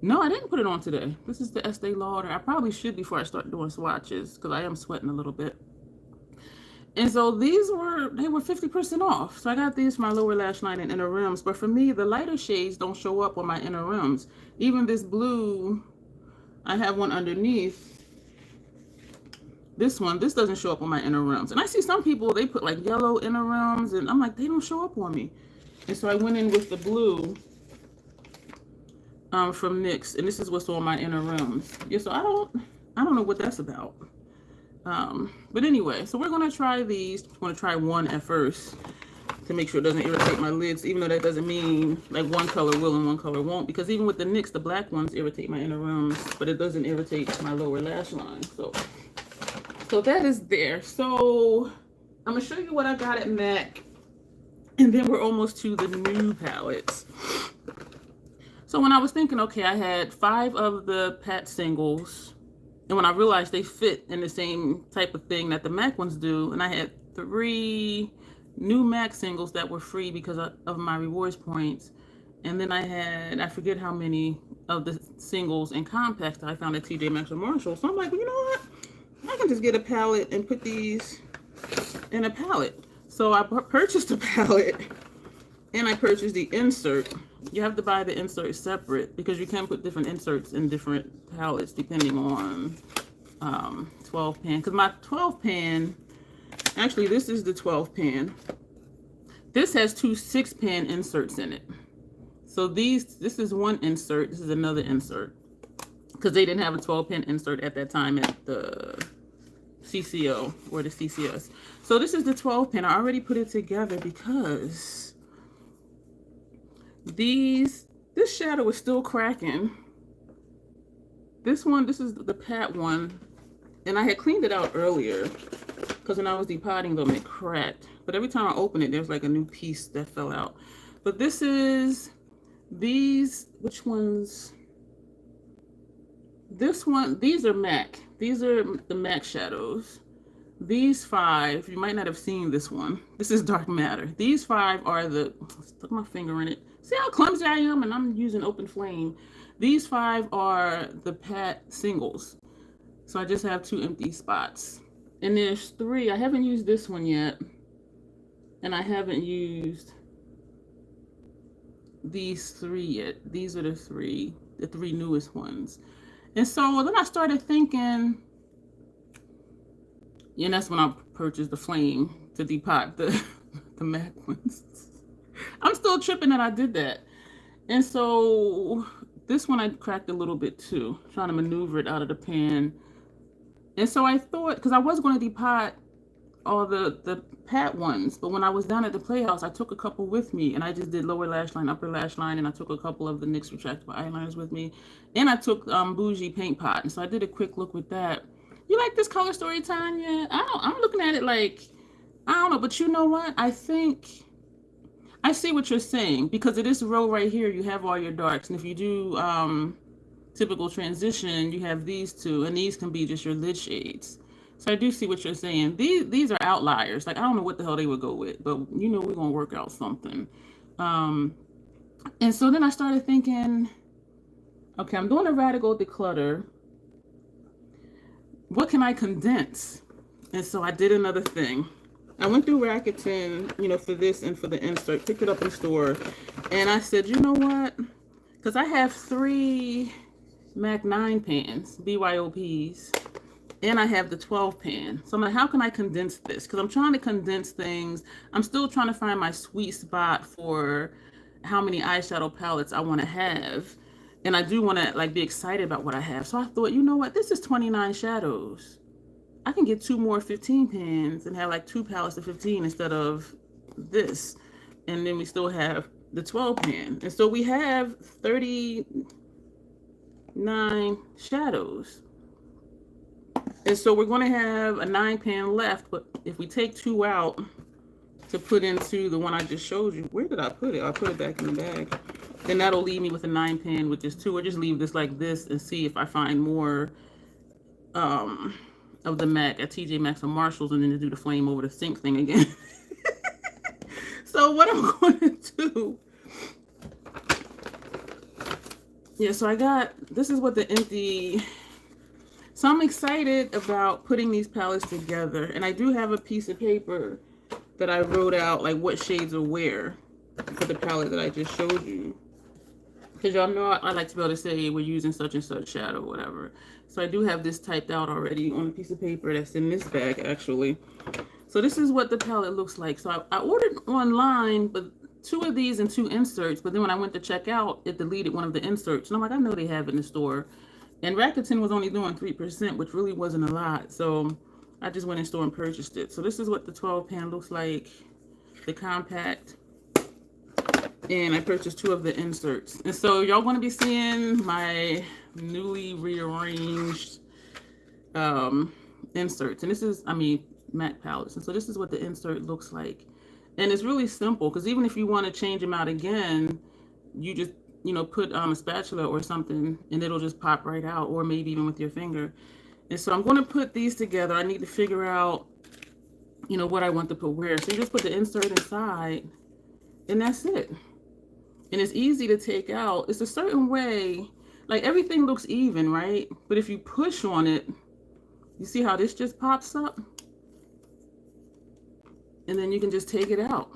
No, I didn't put it on today. This is the Estee Lauder. I probably should before I start doing swatches because I am sweating a little bit. And so these were 50% off. So I got these for my lower lash line and inner rims. But for me, the lighter shades don't show up on my inner rims. Even this blue, I have one underneath. This doesn't show up on my inner rims. And I see some people, they put like yellow inner rims and I'm like, they don't show up on me. And so I went in with the blue from NYX, and this is what's on my inner rims. Yeah, so I don't know what that's about. But anyway, so we're gonna try these. I'm gonna try one at first to make sure it doesn't irritate my lids, even though that doesn't mean like one color will and one color won't, because even with the NYX, the black ones irritate my inner rims, but it doesn't irritate my lower lash line. So that is there. So I'm gonna show you what I got at MAC, and then we're almost to the new palettes. So when I was thinking, okay, I had 5 of the Pat singles, and when I realized they fit in the same type of thing that the MAC ones do, and I had 3 new MAC singles that were free because of my rewards points, and then I had, I forget how many of the singles and compacts that I found at TJ Maxx or Marshall. So I'm like, well, you know what? I can just get a palette and put these in a palette. So I purchased a palette, and I purchased the insert. You have to buy the insert separate because you can put different inserts in different palettes depending on 12 pan. Because my 12 pan, actually this is the 12 pan. This has 2 6-pan inserts in it. So this is one insert, this is another insert. Because they didn't have a 12-pan insert at that time at the CCO or the CCS. So this is the 12 pan. I already put it together because this shadow is still cracking. This is the Pat one, and I had cleaned it out earlier because when I was depotting them it cracked, but every time I open it there's like a new piece that fell out. But this is these, which ones? This one, these are MAC. These are the MAC shadows. These 5, you might not have seen this one. This is Dark Matter. These 5 are the, stuck my finger in it. See how clumsy I am, and I'm using open flame. These 5 are the Pat singles. So I just have 2 empty spots. And there's 3, I haven't used this one yet. And I haven't used these 3 yet. These are the 3 newest ones. And so then I started thinking, and that's when I purchased the flame to depot the MAC ones. I'm still tripping that I did that. And so this one I cracked a little bit too, trying to maneuver it out of the pan. And so I thought, because I was going to depot all the pat ones, but when I was down at the Playhouse, I took a couple with me, and I just did lower lash line, upper lash line, and I took a couple of the NYX retractable eyeliners with me, and I took Bougie Paint Pot, and so I did a quick look with that. You like this color story, Tanya? I'm looking at it like, I don't know, but you know what? I think I see what you're saying, because of this row right here, you have all your darks, and if you do typical transition, you have these two, and these can be just your lid shades. So I do see what you're saying. These are outliers. Like, I don't know what the hell they would go with, but you know we're gonna work out something. And so then I started thinking, okay, I'm doing a radical declutter. What can I condense? And so I did another thing. I went through Rakuten, you know, for this and for the insert, picked it up in store, and I said, you know what? Because I have 3 MAC 9 pans, BYOPs, and I have the 12 pan. So I'm like, how can I condense this? Because I'm trying to condense things. I'm still trying to find my sweet spot for how many eyeshadow palettes I want to have. And I do want to like be excited about what I have. So I thought, you know what? This is 29 shadows. I can get 2 more 15 pans and have like 2 palettes of 15 instead of this. And then we still have the 12 pan. And so we have 39 shadows. And so we're going to have a 9 pan left, but if we take 2 out to put into the one I just showed you, where did I put it? I put it back in the bag. Then that'll leave me with a 9 pan with just 2, or just leave this like this and see if I find more of the MAC at TJ Maxx or Marshalls, and then to do the flame over the sink thing again. So what I'm going to do, yeah, so I got, this is what the empty, so I'm excited about putting these palettes together. And I do have a piece of paper that I wrote out like what shades are where for the palette that I just showed you. Because y'all know I like to be able to say we're using such and such shadow, whatever. So I do have this typed out already on a piece of paper that's in this bag, actually. So this is what the palette looks like. So I ordered online, but 2 of these and 2 inserts. But then when I went to check out, it deleted one of the inserts. And I'm like, I know they have it in the store. And Rakuten was only doing 3%, which really wasn't a lot. So I just went in store and purchased it. So this is what the 12 pan looks like, the compact. And I purchased 2 of the inserts. And so y'all going to be seeing my newly rearranged inserts. And this is, I mean, MAC palettes. And so this is what the insert looks like. And it's really simple, because even if you want to change them out again, you just, you know, put a spatula or something and it'll just pop right out, or maybe even with your finger. And so I'm going to put these together. I need to figure out, you know, what I want to put where. So you just put the insert inside and that's it. And it's easy to take out. It's a certain way, like everything looks even, right? But if you push on it, you see how this just pops up? And then you can just take it out.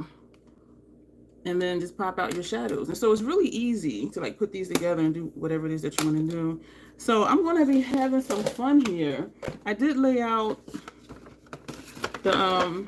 And then just pop out your shadows. And so it's really easy to like put these together and do whatever it is that you want to do. So I'm going to be having some fun here. I did lay out the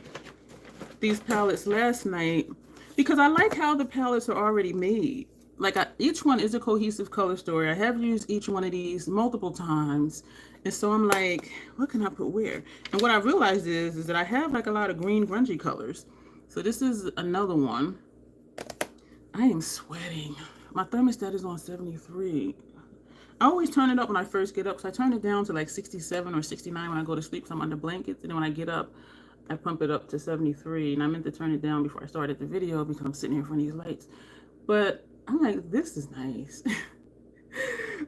these palettes last night, because I like how the palettes are already made. Like each one is a cohesive color story. I have used each one of these multiple times. And so I'm like, what can I put where? And what I realized is that I have like a lot of green grungy colors. So this is another one. I am sweating. My thermostat is on 73. I always turn it up when I first get up. So I turn it down to like 67 or 69 when I go to sleep, because I'm under blankets. And then when I get up, I pump it up to 73, and I meant to turn it down before I started the video because I'm sitting here in front of these lights. But I'm like, this is nice.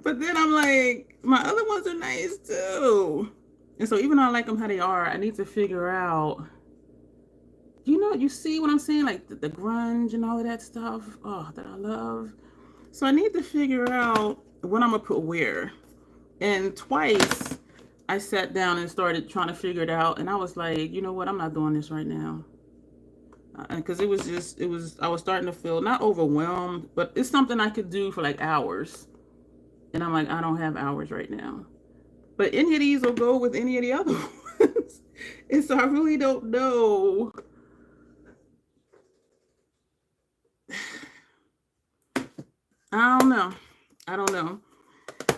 But then I'm like, my other ones are nice too. And so even though I like them how they are, I need to figure out, you know, you see what I'm saying? Like the grunge and all of that stuff, oh, that I love. So I need to figure out what I'm gonna put where. And twice I sat down and started trying to figure it out, and I was like, you know what, I'm not doing this right now. Because it was I was starting to feel not overwhelmed, but it's something I could do for like hours. And I'm like, I don't have hours right now. But any of these will go with any of the other ones. And so I really don't know. I don't know.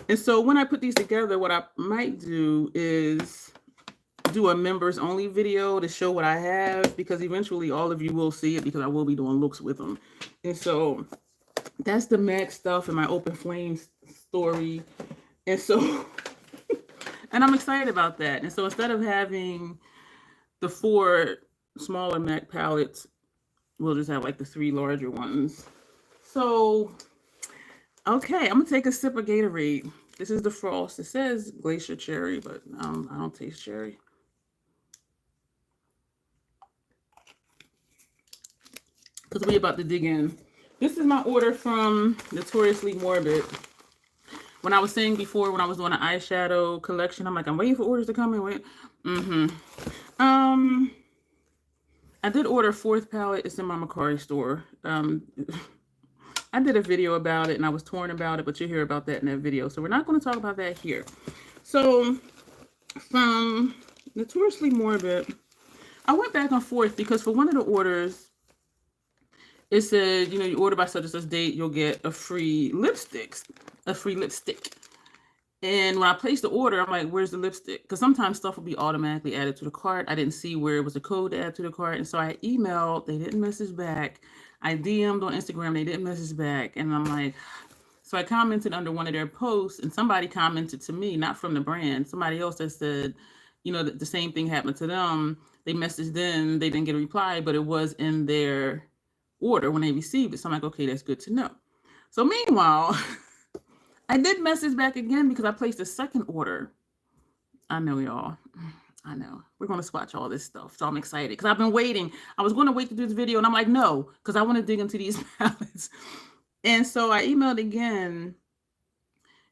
And so when I put these together, what I might do is do a members only video to show what I have, because eventually all of you will see it because I will be doing looks with them. And so that's the MAC stuff and my Open Flames story. And so, and I'm excited about that. And so instead of having the 4 smaller MAC palettes, we'll just have like the 3 larger ones. So, okay, I'm gonna take a sip of Gatorade. This is the Frost. It says Glacier Cherry, but I don't taste cherry. Because we're about to dig in. This is my order from Notoriously Morbid. When I was saying before, when I was doing an eyeshadow collection, I'm like, I'm waiting for orders to come in. I did order a 4th palette. It's in my Macari store. I did a video about it and I was torn about it, but you'll hear about that in that video. So we're not going to talk about that here. So from Notoriously Morbid, I went back and forth because for one of the orders, it said, you know, you order by such and such date, you'll get a free lipstick. And when I placed the order, I'm like, where's the lipstick? Because sometimes stuff will be automatically added to the cart. I didn't see where it was a code to add to the cart. And so I emailed, they didn't message back. I DM'd on Instagram, they didn't message back. And I'm like, so I commented under one of their posts and somebody commented to me, not from the brand, somebody else that said, you know, that the same thing happened to them. They messaged in, they didn't get a reply, but it was in their order when they received it. So I'm like, okay, that's good to know. So meanwhile, I did message back again because I placed a second order. I know, y'all. I know. We're going to swatch all this stuff. So I'm excited because I've been waiting. I was going to wait to do this video and I'm like, no, because I want to dig into these palettes. And so I emailed again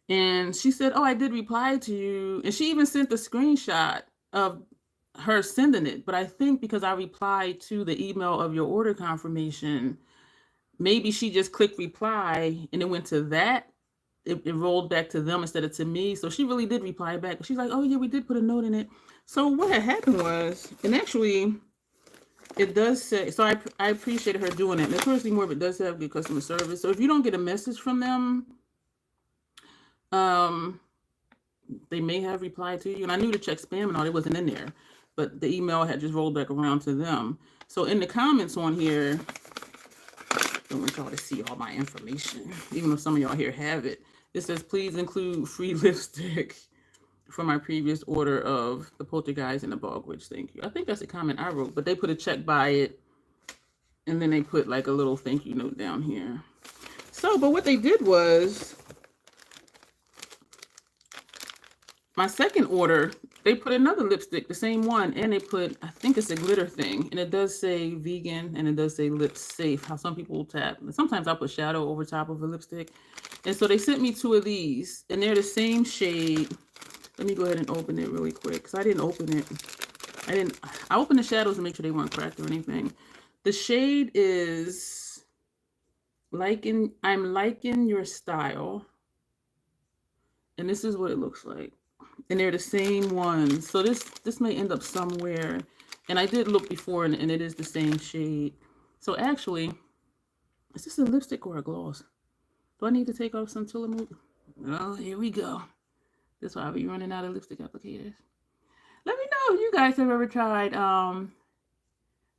and she said, oh, I did reply to you. And she even sent the screenshot of her sending it. But I think because I replied to the email of your order confirmation, maybe she just clicked reply and it went to that. It rolled back to them instead of to me. So she really did reply back. She's like, oh yeah, we did put a note in it. So what had happened was, and actually it does say, so I appreciated her doing it. Notoriously Morbid does have good customer service. So if you don't get a message from them, they may have replied to you. And I knew to check spam and all, it wasn't in there. But the email had just rolled back around to them. So in the comments on here, I don't want y'all to see all my information, even though some of y'all here have it. It says, please include free lipstick from my previous order of the Polter-Guys and the Bog Witch. Thank you. I think that's a comment I wrote, but they put a check by it. And then they put like a little thank you note down here. So, but what they did was, my second order, they put another lipstick, the same one, and they put, I think it's a glitter thing, and it does say vegan, and it does say lips safe, how some people will tap. Sometimes I'll put shadow over top of a lipstick. And so they sent me 2 of these, and they're the same shade. Let me go ahead and open it really quick, because I didn't open it. I opened the shadows to make sure they weren't cracked or anything. The shade is I'm liking your style. And this is what it looks like. And they're the same ones. So this may end up somewhere. And I did look before and it is the same shade. So actually, is this a lipstick or a gloss? Do I need to take off some Tillamook? Oh, here we go. That's why I'll be running out of lipstick applicators. Let me know if you guys have ever tried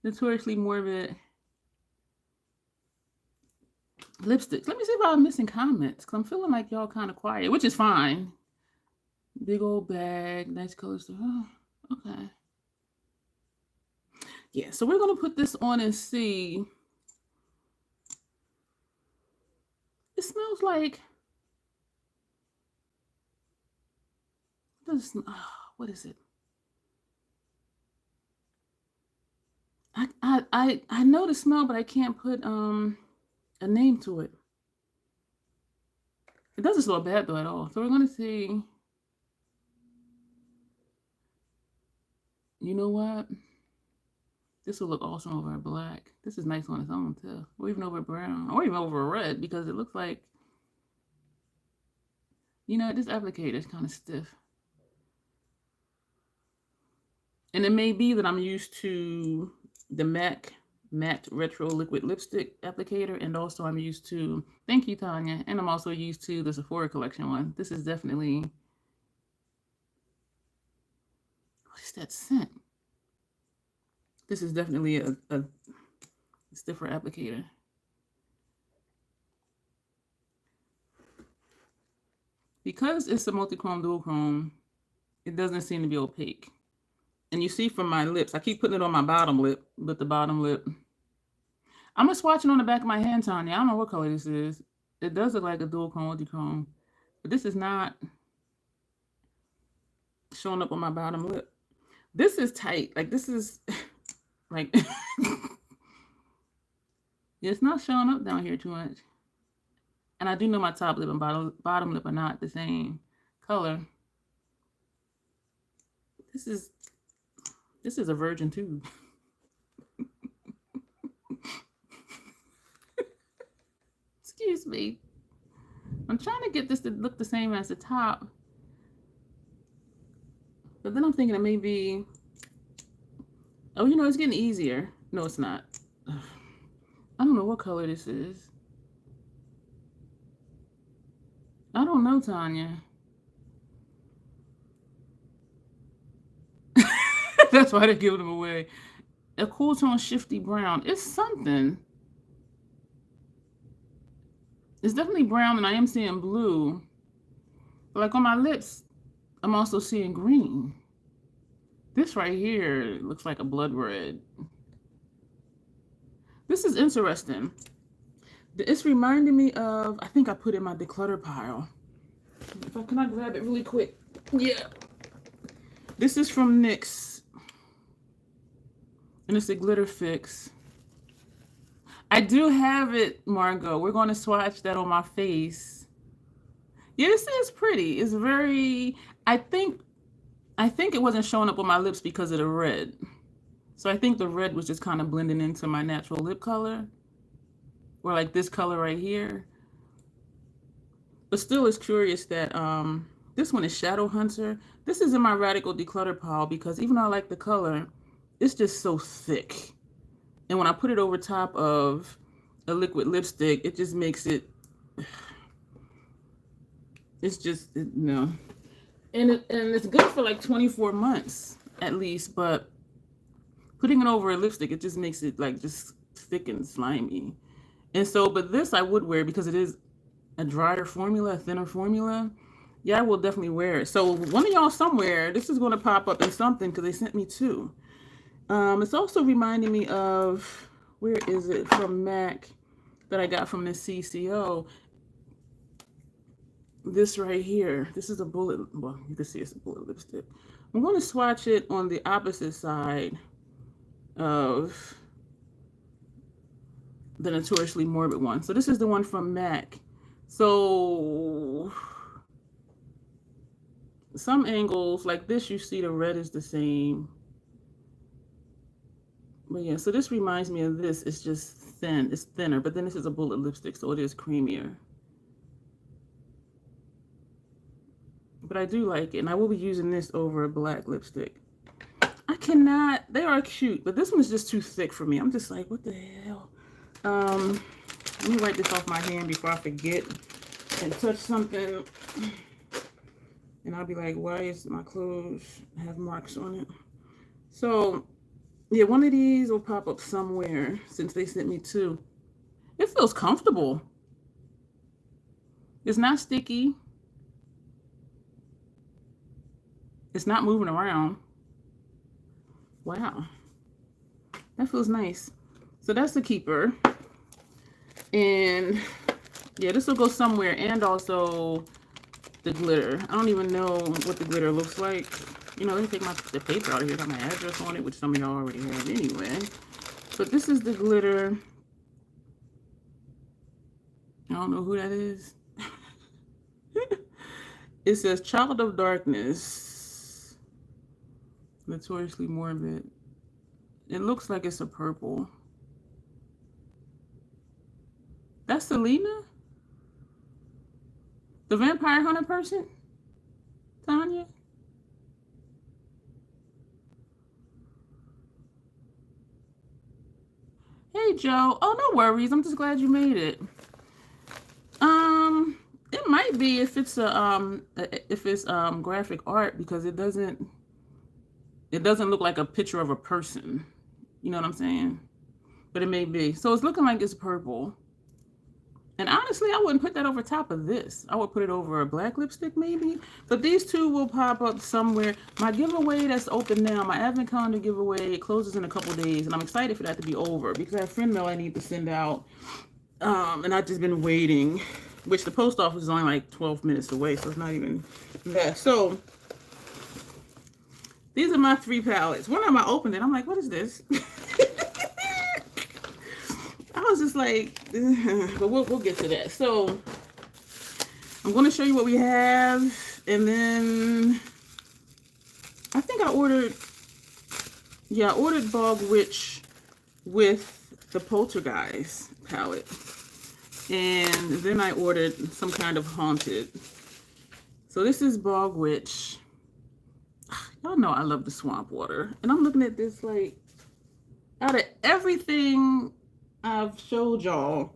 Notoriously Morbid lipsticks. Let me see if I'm missing comments, because I'm feeling like y'all kind of quiet, which is fine. Big old bag, nice color stuff. Oh, okay. Yeah, so we're going to put this on and see. It smells like, what is it? I know the smell, but I can't put a name to it. It doesn't smell bad though at all. So we're gonna see. You know what? This will look awesome over a black. This is nice on its own too. Or even over brown. Or even over a red, because it looks like, you know, this applicator is kind of stiff. And it may be that I'm used to the MAC Matte Retro Liquid Lipstick applicator, and also I'm used to, thank you, Tanya, and I'm also used to the Sephora collection one. This is definitely, what is that scent? This is definitely a stiffer applicator. Because it's a multi-chrome, dual chrome, it doesn't seem to be opaque. And you see from my lips, I keep putting it on my bottom lip, but the bottom lip. I'm going to swatch it on the back of my hand, Tanya. I don't know what color this is. It does look like a dual chrome, multi-chrome. But this is not showing up on my bottom lip. This is tight. Like, this is, like, it's not showing up down here too much. And I do know my top lip and bottom lip are not the same color. This is a virgin tube. Excuse me. I'm trying to get this to look the same as the top. But then I'm thinking it may be, oh, you know, it's getting easier. No, it's not. I don't know what color this is. I don't know, Tanya. That's why they're giving them away. A cool tone shifty brown. It's something. It's definitely brown, and I am seeing blue. But like on my lips, I'm also seeing green. This right here looks like a blood red. This is interesting. It's reminding me of, I think I put it in my declutter pile. Can I grab it really quick? Yeah. This is from NYX. And it's a glitter fix. I do have it, Margot. We're going to swatch that on my face. Yeah, this is pretty. It's very, I think it wasn't showing up on my lips because of the red. So I think the red was just kind of blending into my natural lip color. Or like this color right here. But still, it's curious that this one is Shadow Hunter. This is in my Radical Declutter pile because even though I like the color, it's just so thick. And when I put it over top of a liquid lipstick, it just makes it, it's just, no. And it's good for like 24 months at least, but putting it over a lipstick, it just makes it like just thick and slimy. And so, but this I would wear because it is a drier formula, a thinner formula. Yeah, I will definitely wear it. So one of y'all somewhere, this is going to pop up in something because they sent me two. It's also reminding me of, where is it, from MAC that I got from the CCO. This right here. This is a bullet, well, you can see it's a bullet lipstick. I'm going to swatch it on the opposite side of the Notoriously Morbid one. So this is the one from MAC. So some angles like this, you see the red is the same. But yeah, so this reminds me of this. It's just thin. It's thinner, but then this is a bullet lipstick, so it is creamier. But I do like it, and I will be using this over a black lipstick. I cannot, they are cute, but this one is just too thick for me. I'm just like, what the hell? Let me wipe this off my hand before I forget and touch something. And I'll be like, why is my clothes have marks on it? So yeah, one of these will pop up somewhere since they sent me two. It feels comfortable. It's not sticky. It's not moving around. Wow. That feels nice. So that's the keeper. And yeah, this will go somewhere. And also the glitter. I don't even know what the glitter looks like. You know, let me take the paper out of here. Got my address on it, which some of y'all already have anyway. But this is the glitter. I don't know who that is. It says Child of Darkness. Notoriously Morbid. It looks like it's a purple. That's Selena? The vampire hunter person? Tanya? Hey, Joe. Oh, no worries. I'm just glad you made it. It might be if it's graphic art because it It doesn't look like a picture of a person. You know what I'm saying? But it may be. So it's looking like it's purple. And honestly, I wouldn't put that over top of this. I would put it over a black lipstick maybe. But these two will pop up somewhere. My giveaway that's open now, my advent calendar giveaway, it closes in a couple days. And I'm excited for that to be over because I have friend mail I need to send out. And I've just been waiting, which the post office is only like 12 minutes away. So it's not even that. So these are my 3 palettes. One time I opened it, I'm like, what is this? I was just like, but we'll get to that. So I'm going to show you what we have. And then I think I ordered Bog Witch with the Polter-Guys palette. And then I ordered some kind of Haunted. So this is Bog Witch. Y'all know I love the swamp water. And I'm looking at this like, out of everything I've showed y'all,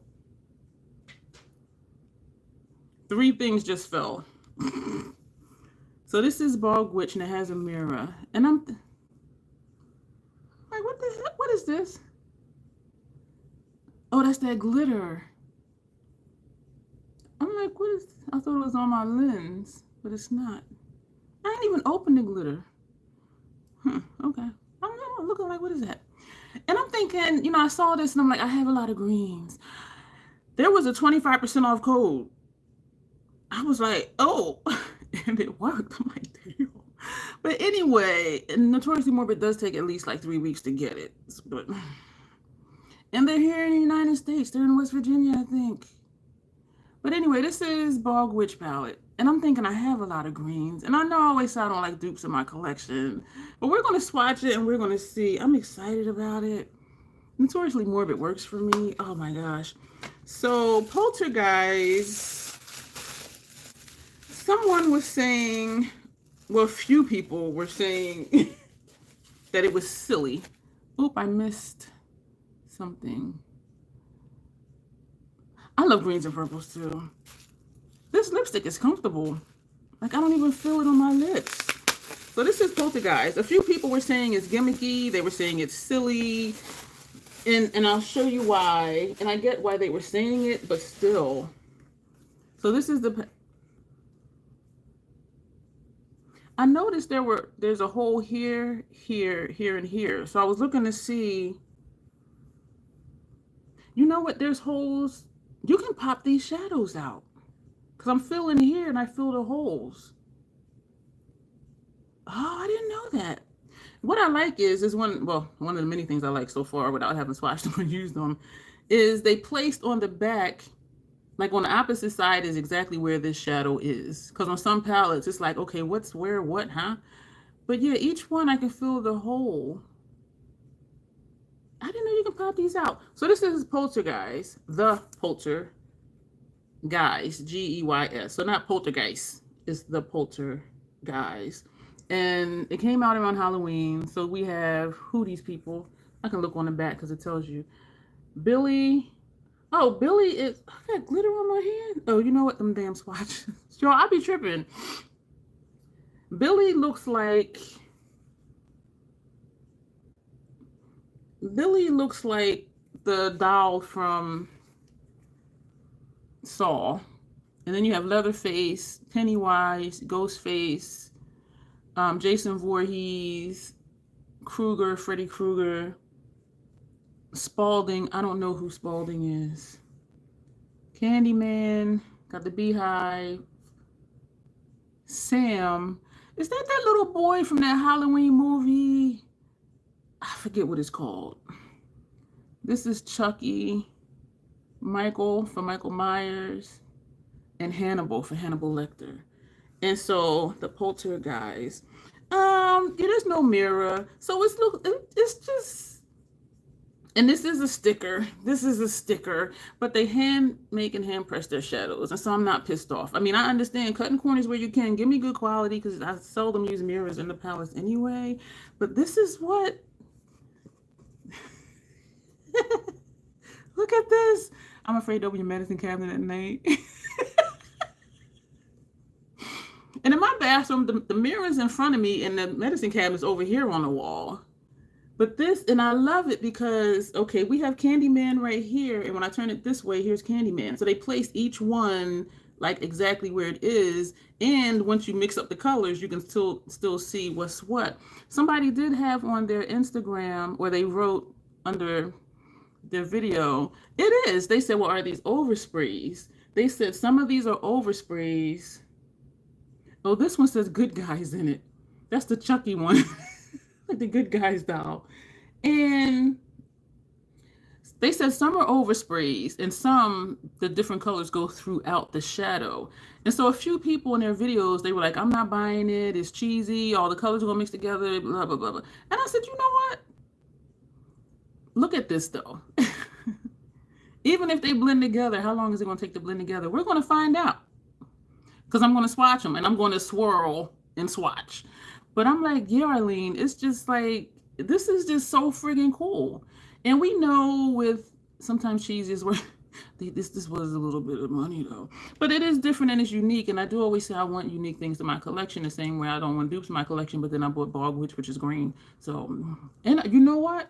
3 things just fell. So this is Bog Witch and it has a mirror. And I'm like, what the heck? What is this? Oh, that's that glitter. I'm like, what is this? I thought it was on my lens, but it's not. I ain't even opened the glitter. Okay. I'm looking like, what is that? And I'm thinking, you know, I saw this and I'm like, I have a lot of greens. There was a 25% off code. I was like, oh, and it worked. I'm like, damn. But anyway, Notoriously Morbid does take at least like 3 weeks to get it. But, and they're here in the United States. They're in West Virginia, I think. But anyway, this is Bog Witch palette. And I'm thinking I have a lot of greens. And I know I always say I don't like dupes in my collection. But we're going to swatch it and we're going to see. I'm excited about it. Notoriously Morbid works for me. Oh my gosh. So Polter-Guys, someone was saying, well, a few people were saying that it was silly. Oop, I missed something. I love greens and purples too. This lipstick is comfortable. Like, I don't even feel it on my lips. So this is Polter-Guys. A few people were saying it's gimmicky. They were saying it's silly. And I'll show you why. And I get why they were saying it, but still. So this is the... I noticed there's a hole here, here, here, and here. So I was looking to see... You know what? There's holes... You can pop these shadows out. Because I'm filling here and I fill the holes. Oh, I didn't know that. What I like is one of the many things I like so far without having swatched them or used them, is they placed on the back, like on the opposite side is exactly where this shadow is. Because on some palettes, it's like, okay, what's where, what, huh? But yeah, each one I can fill the hole. I didn't know you can pop these out. So this is Polter-Guys, the Polter-Guys, G-E-Y-S. So not Polter-Guys, it's the Polter-Guys. And it came out around Halloween. So we have who these people. I can look on the back because it tells you. Billy. Oh, Billy is... I got glitter on my hand. Oh, you know what? Them damn swatches. Yo, I be tripping. Billy looks like... Billy looks like the doll from Saw. And then you have Leatherface, Pennywise, Ghostface, Jason Voorhees, Krueger, Freddy Krueger, Spalding. I don't know who Spalding is. Candyman, got the Beehive. Sam. Is that little boy from that Halloween movie? I forget what it's called. This is Chucky, Michael for Michael Myers, and Hannibal for Hannibal Lecter. And so the Polter-Guys. There's no mirror. So it's just, and this is a sticker. This is a sticker, but they hand press their shadows. And so I'm not pissed off. I mean, I understand cutting corners where you can. Give me good quality because I seldom use mirrors in the palettes anyway. But this is what, look at this. I'm afraid to open your medicine cabinet at night. And in my bathroom, the mirror's in front of me and the medicine cabinet's over here on the wall. But this, and I love it because, okay, we have Candyman right here. And when I turn it this way, here's Candyman. So they placed each one like exactly where it is. And once you mix up the colors, you can still see what's what. Somebody did have on their Instagram where they wrote under their video, it is. They said, well, are these oversprays? They said some of these are oversprays. Oh, this one says Good Guys in it. That's the Chucky one. Like the Good Guys doll. And they said some are oversprays and some, the different colors go throughout the shadow. And so a few people in their videos, they were like, I'm not buying it. It's cheesy. All the colors are going to mix together, blah, blah, blah, blah. And I said, you know what? Look at this, though. Even if they blend together, how long is it going to take to blend together? We're going to find out. Because I'm going to swatch them and I'm going to swirl and swatch. But I'm like, yeah, Arlene, it's just like, this is just so friggin' cool. And we know with sometimes cheesy is where this was a little bit of money though. But it is different and it's unique. And I do always say I want unique things to my collection, the same way I don't want dupes in my collection, but then I bought Bog Witch, which is green. So, and you know what?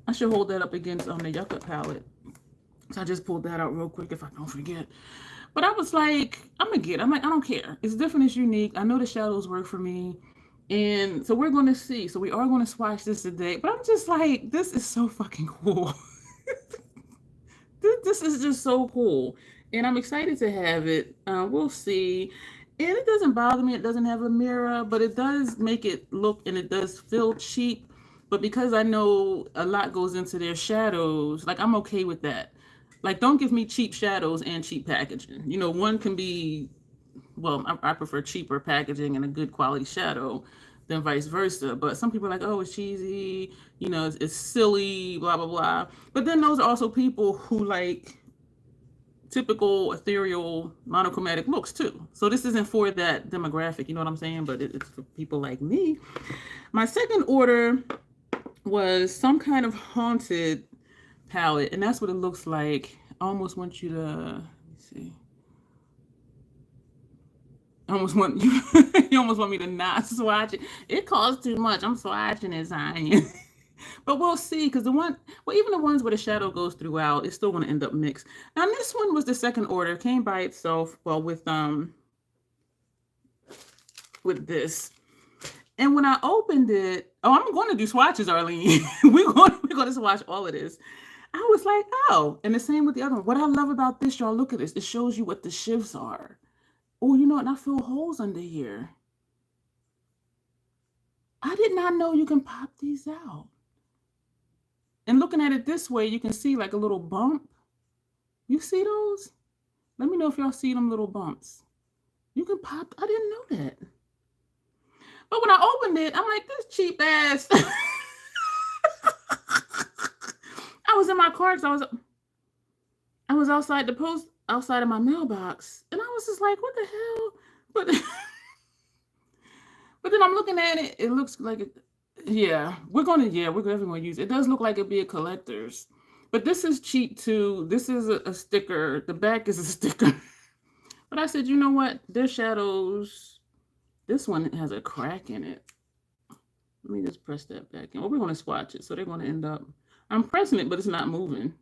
I should hold that up against the Yucca palette. So I just pulled that out real quick if I don't forget. But I was like, I'm like, I don't care. It's different, it's unique. I know the shadows work for me. And so we're going to see. So we are going to swatch this today. But I'm just like, this is so fucking cool. This is just so cool. And I'm excited to have it. We'll see. And it doesn't bother me. It doesn't have a mirror. But it does make it look, and it does feel cheap. But because I know a lot goes into their shadows, like I'm okay with that. Like, don't give me cheap shadows and cheap packaging. You know, one can be, well, I prefer cheaper packaging and a good quality shadow than vice versa. But some people are like, oh, it's cheesy, you know, it's silly, blah, blah, blah. But then those are also people who like typical ethereal monochromatic looks too. So this isn't for that demographic, you know what I'm saying? But it's for people like me. My second order was some kind of haunted palette, and that's what it looks like. I almost want you to, let me see. I almost want you, you almost want me to not swatch it. It costs too much. I'm swatching it, Zion. But we'll see, because the one, well, even the ones where the shadow goes throughout, it's still going to end up mixed. Now this one was the second order, came by itself, well, with this. And when I opened it, oh, I'm going to do swatches, Arlene. we're going to swatch all of this. I was like, oh, and the same with the other one. What I love about this, y'all, look at this. It shows you what the shifts are. Oh, you know what? And I feel holes under here. I did not know you can pop these out. And looking at it this way, you can see like a little bump. You see those? Let me know if y'all see them little bumps. You can pop. I didn't know that. But when I opened it, I'm like, this cheap ass. I was in my car because I was outside the post, outside of my mailbox. And I was just like, what the hell? But then I'm looking at it. It looks like it. Yeah, we're definitely going to use it. It does look like it'd be a collector's. But this is cheap too. This is a sticker. The back is a sticker. But I said, you know what? Their shadows. This one has a crack in it. Let me just press that back in. Well, we're going to swatch it. So they're going to end up. I'm pressing it, but it's not moving.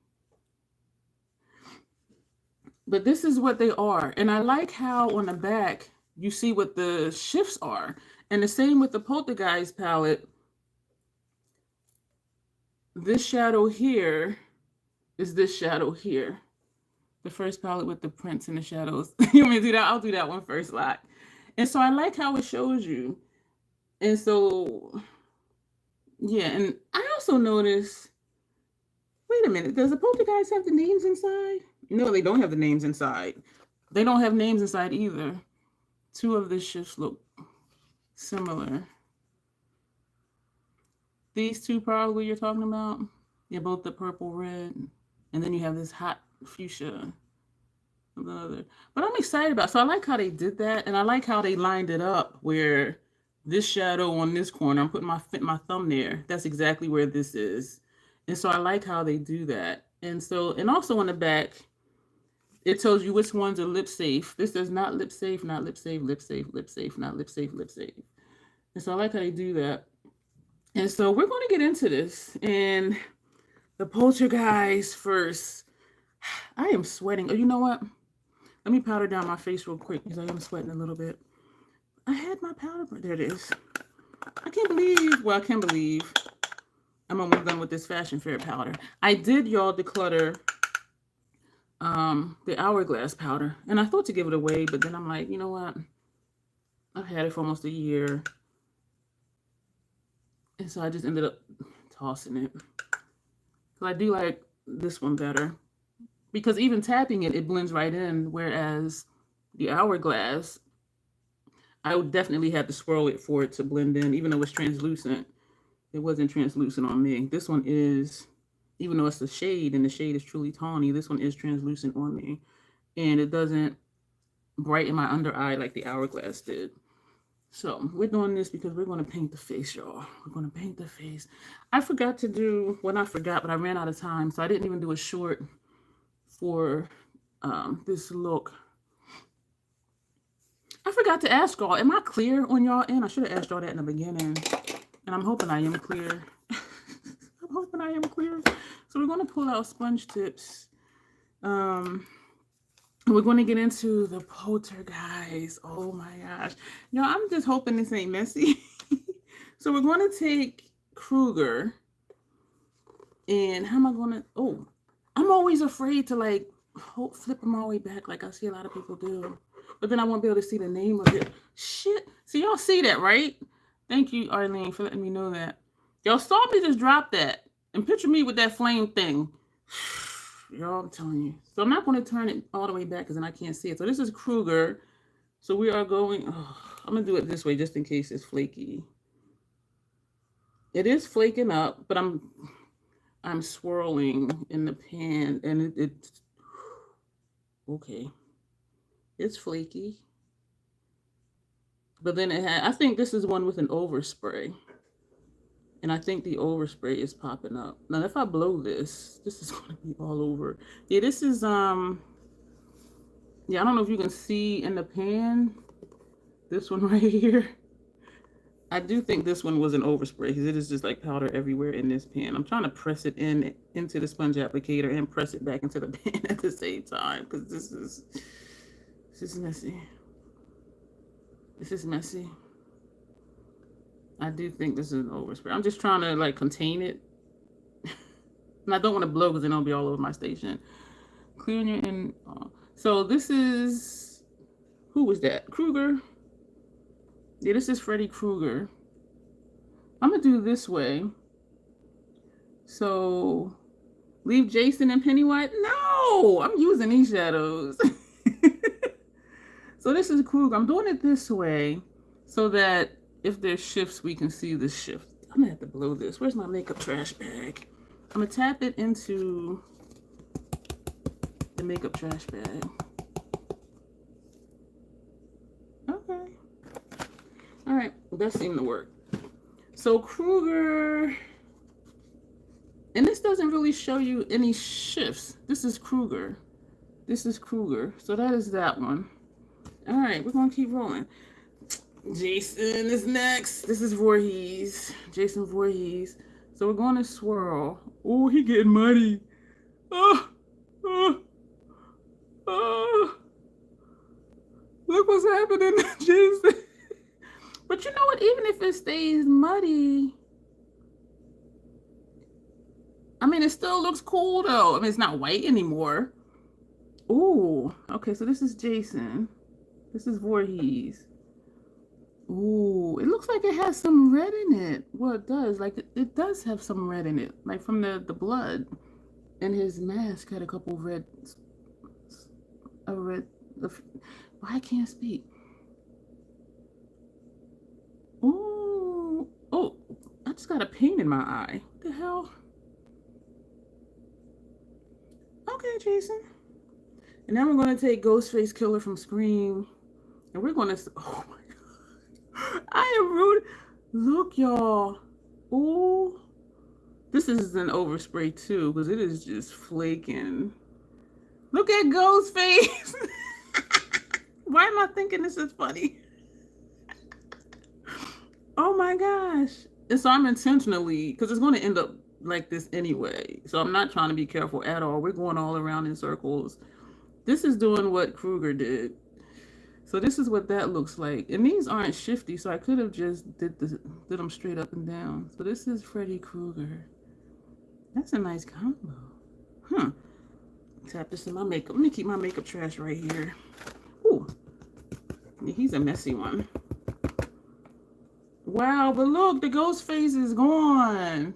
But this is what they are. And I like how on the back, you see what the shifts are. And the same with the Polter-Guys palette. This shadow here is this shadow here. The first palette with the prints and the shadows. You want me to do that? I'll do that one first, like. And so I like how it shows you. And so, yeah. And I also noticed, wait a minute, does the Polter-Guys have the names inside? No, they don't have the names inside. They don't have names inside either. Two of the shifts look similar. These two probably you're talking about? Yeah, both the purple, red. And then you have this hot fuchsia. But I'm excited about it. So I like how they did that. And I like how they lined it up where this shadow on this corner, I'm putting my thumb there. That's exactly where this is. And so I like how they do that. And so, and also on the back, It tells you which ones are lip safe. This is not lip safe, not lip safe, lip safe, lip safe, not lip safe, lip safe. And so I like how they do that. And so we're going to get into this. And the Polter-Guys first. I am sweating. Oh, you know what? Let me powder down my face real quick because I am sweating a little bit. I had my powder. There it is. I can't believe. Well, I can believe I'm almost done with this Fashion Fair powder. I did, y'all, declutter the Hourglass powder. And I thought to give it away, but then I'm like, you know what? I've had it for almost a year. And so I just ended up tossing it. So I do like this one better. Because even tapping it, it blends right in. Whereas the Hourglass, I would definitely have to swirl it for it to blend in. Even though it's translucent, it wasn't translucent on me. This one is, even though it's a shade and the shade is truly tawny, this one is translucent on me. And it doesn't brighten my under eye like the Hourglass did. So we're doing this because we're going to paint the face, y'all. We're going to paint the face. I forgot to do, well, not forgot, but I ran out of time. So I didn't even do a short for this look. I forgot to ask y'all, am I clear on y'all end? I should have asked y'all that in the beginning. And I'm hoping I am clear. I'm hoping I am clear. So we're going to pull out sponge tips. We're going to get into the Polter-Guys. Oh my gosh. Y'all, I'm just hoping this ain't messy. So we're going to take Kruger. And how am I going to... Oh, I'm always afraid to like flip them all the way back like I see a lot of people do. But then I won't be able to see the name of it. Shit. So y'all see that, right? Thank you, Arlene, for letting me know that. Y'all saw me just drop that. And picture me with that flame thing. Y'all, I'm telling you. So I'm not going to turn it all the way back because then I can't see it. So this is Kruger. So we are going... Oh, I'm going to do it this way just in case it's flaky. It is flaking up, but I'm swirling in the pan. And it's... Okay. It's flaky. But then it had... I think this is one with an overspray. And I think the overspray is popping up. Now, if I blow this is going to be all over. Yeah, this is, yeah, I don't know if you can see in the pan, this one right here. I do think this one was an overspray because it is just like powder everywhere in this pan. I'm trying to press it into the sponge applicator and press it back into the pan at the same time because this is messy. This is messy. I do think this is an overspray. I'm just trying to like contain it. And I don't want to blow because then it'll be all over my station. Clearing your in. So this is, who was that? Kruger. Yeah, this is Freddy Krueger. I'm going to do this way. So leave Jason and Pennywise. No, I'm using these shadows. So this is Krueger. I'm doing it this way so that if there's shifts, we can see the shift. I'm going to have to blow this. Where's my makeup trash bag? I'm going to tap it into the makeup trash bag. Okay. All right. Well, that seemed to work. So Kruger, and this doesn't really show you any shifts. This is Kruger. This is Kruger. So that is that one. All right. We're going to keep rolling. Jason is next. This is Voorhees. Jason Voorhees. So we're going to swirl. Oh, he getting muddy. Oh. Look what's happening, Jason. But you know what? Even if it stays muddy, I mean, it still looks cool, though. I mean, it's not white anymore. Ooh. Okay, so this is Jason. This is Voorhees. Ooh, it looks like it has some red in it. Well, it does. Like, it does have some red in it. Like, from the blood. And his mask had a couple red... Why I can't speak? Ooh. Oh, I just got a pain in my eye. What the hell? Okay, Jason. And now we're going to take Ghostface Killer from Scream. And we're going to... Oh, my... I am rude. Look, y'all. Ooh. This is an overspray too, because it is just flaking. Look at Ghost's face. Why am I thinking this is funny? Oh my gosh. And so I'm intentionally, because it's going to end up like this anyway. So I'm not trying to be careful at all. We're going all around in circles. This is doing what Kruger did. So this is what that looks like. And these aren't shifty, so I could have just did them straight up and down. So this is Freddy Krueger. That's a nice combo. Huh. Tap this in my makeup. Let me keep my makeup trash right here. Ooh. Yeah, he's a messy one. Wow, but look, the ghost face is gone.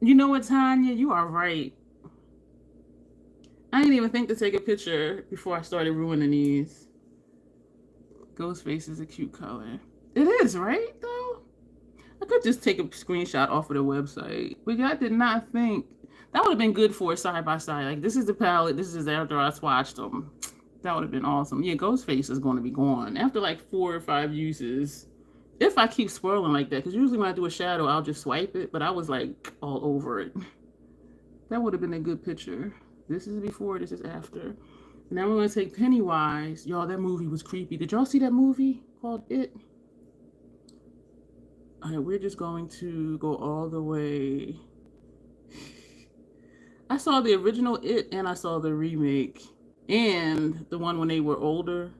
You know what, Tanya? You are right. I didn't even think to take a picture before I started ruining these. Ghost face is a cute color. It is, right, though? I could just take a screenshot off of the website. But I did not think. That would have been good for a side by side. Like, this is the palette. This is after I swatched them. That would have been awesome. Yeah, ghost face is going to be gone after like 4 or 5 uses. If I keep swirling like that, because usually when I do a shadow, I'll just swipe it, but I was like all over it. That would have been a good picture. This is before, this is after. Now we're going to take Pennywise. Y'all, that movie was creepy. Did y'all see that movie called It? All right, we're just going to go all the way. I saw the original It and I saw the remake and the one when they were older.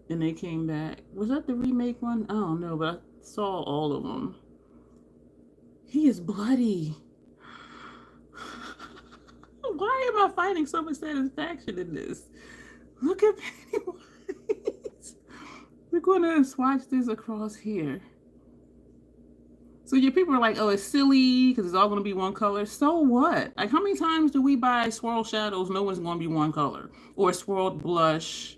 And they came back. Was that the remake one? I don't know, but I saw all of them. He is bloody. Why am I finding so much satisfaction in this? Look at Pennywise. We're going to swatch this across here. So your people are like, oh, it's silly because it's all going to be one color. So what? Like, how many times do we buy swirl shadows? No one's going to be one color. Or swirled blush.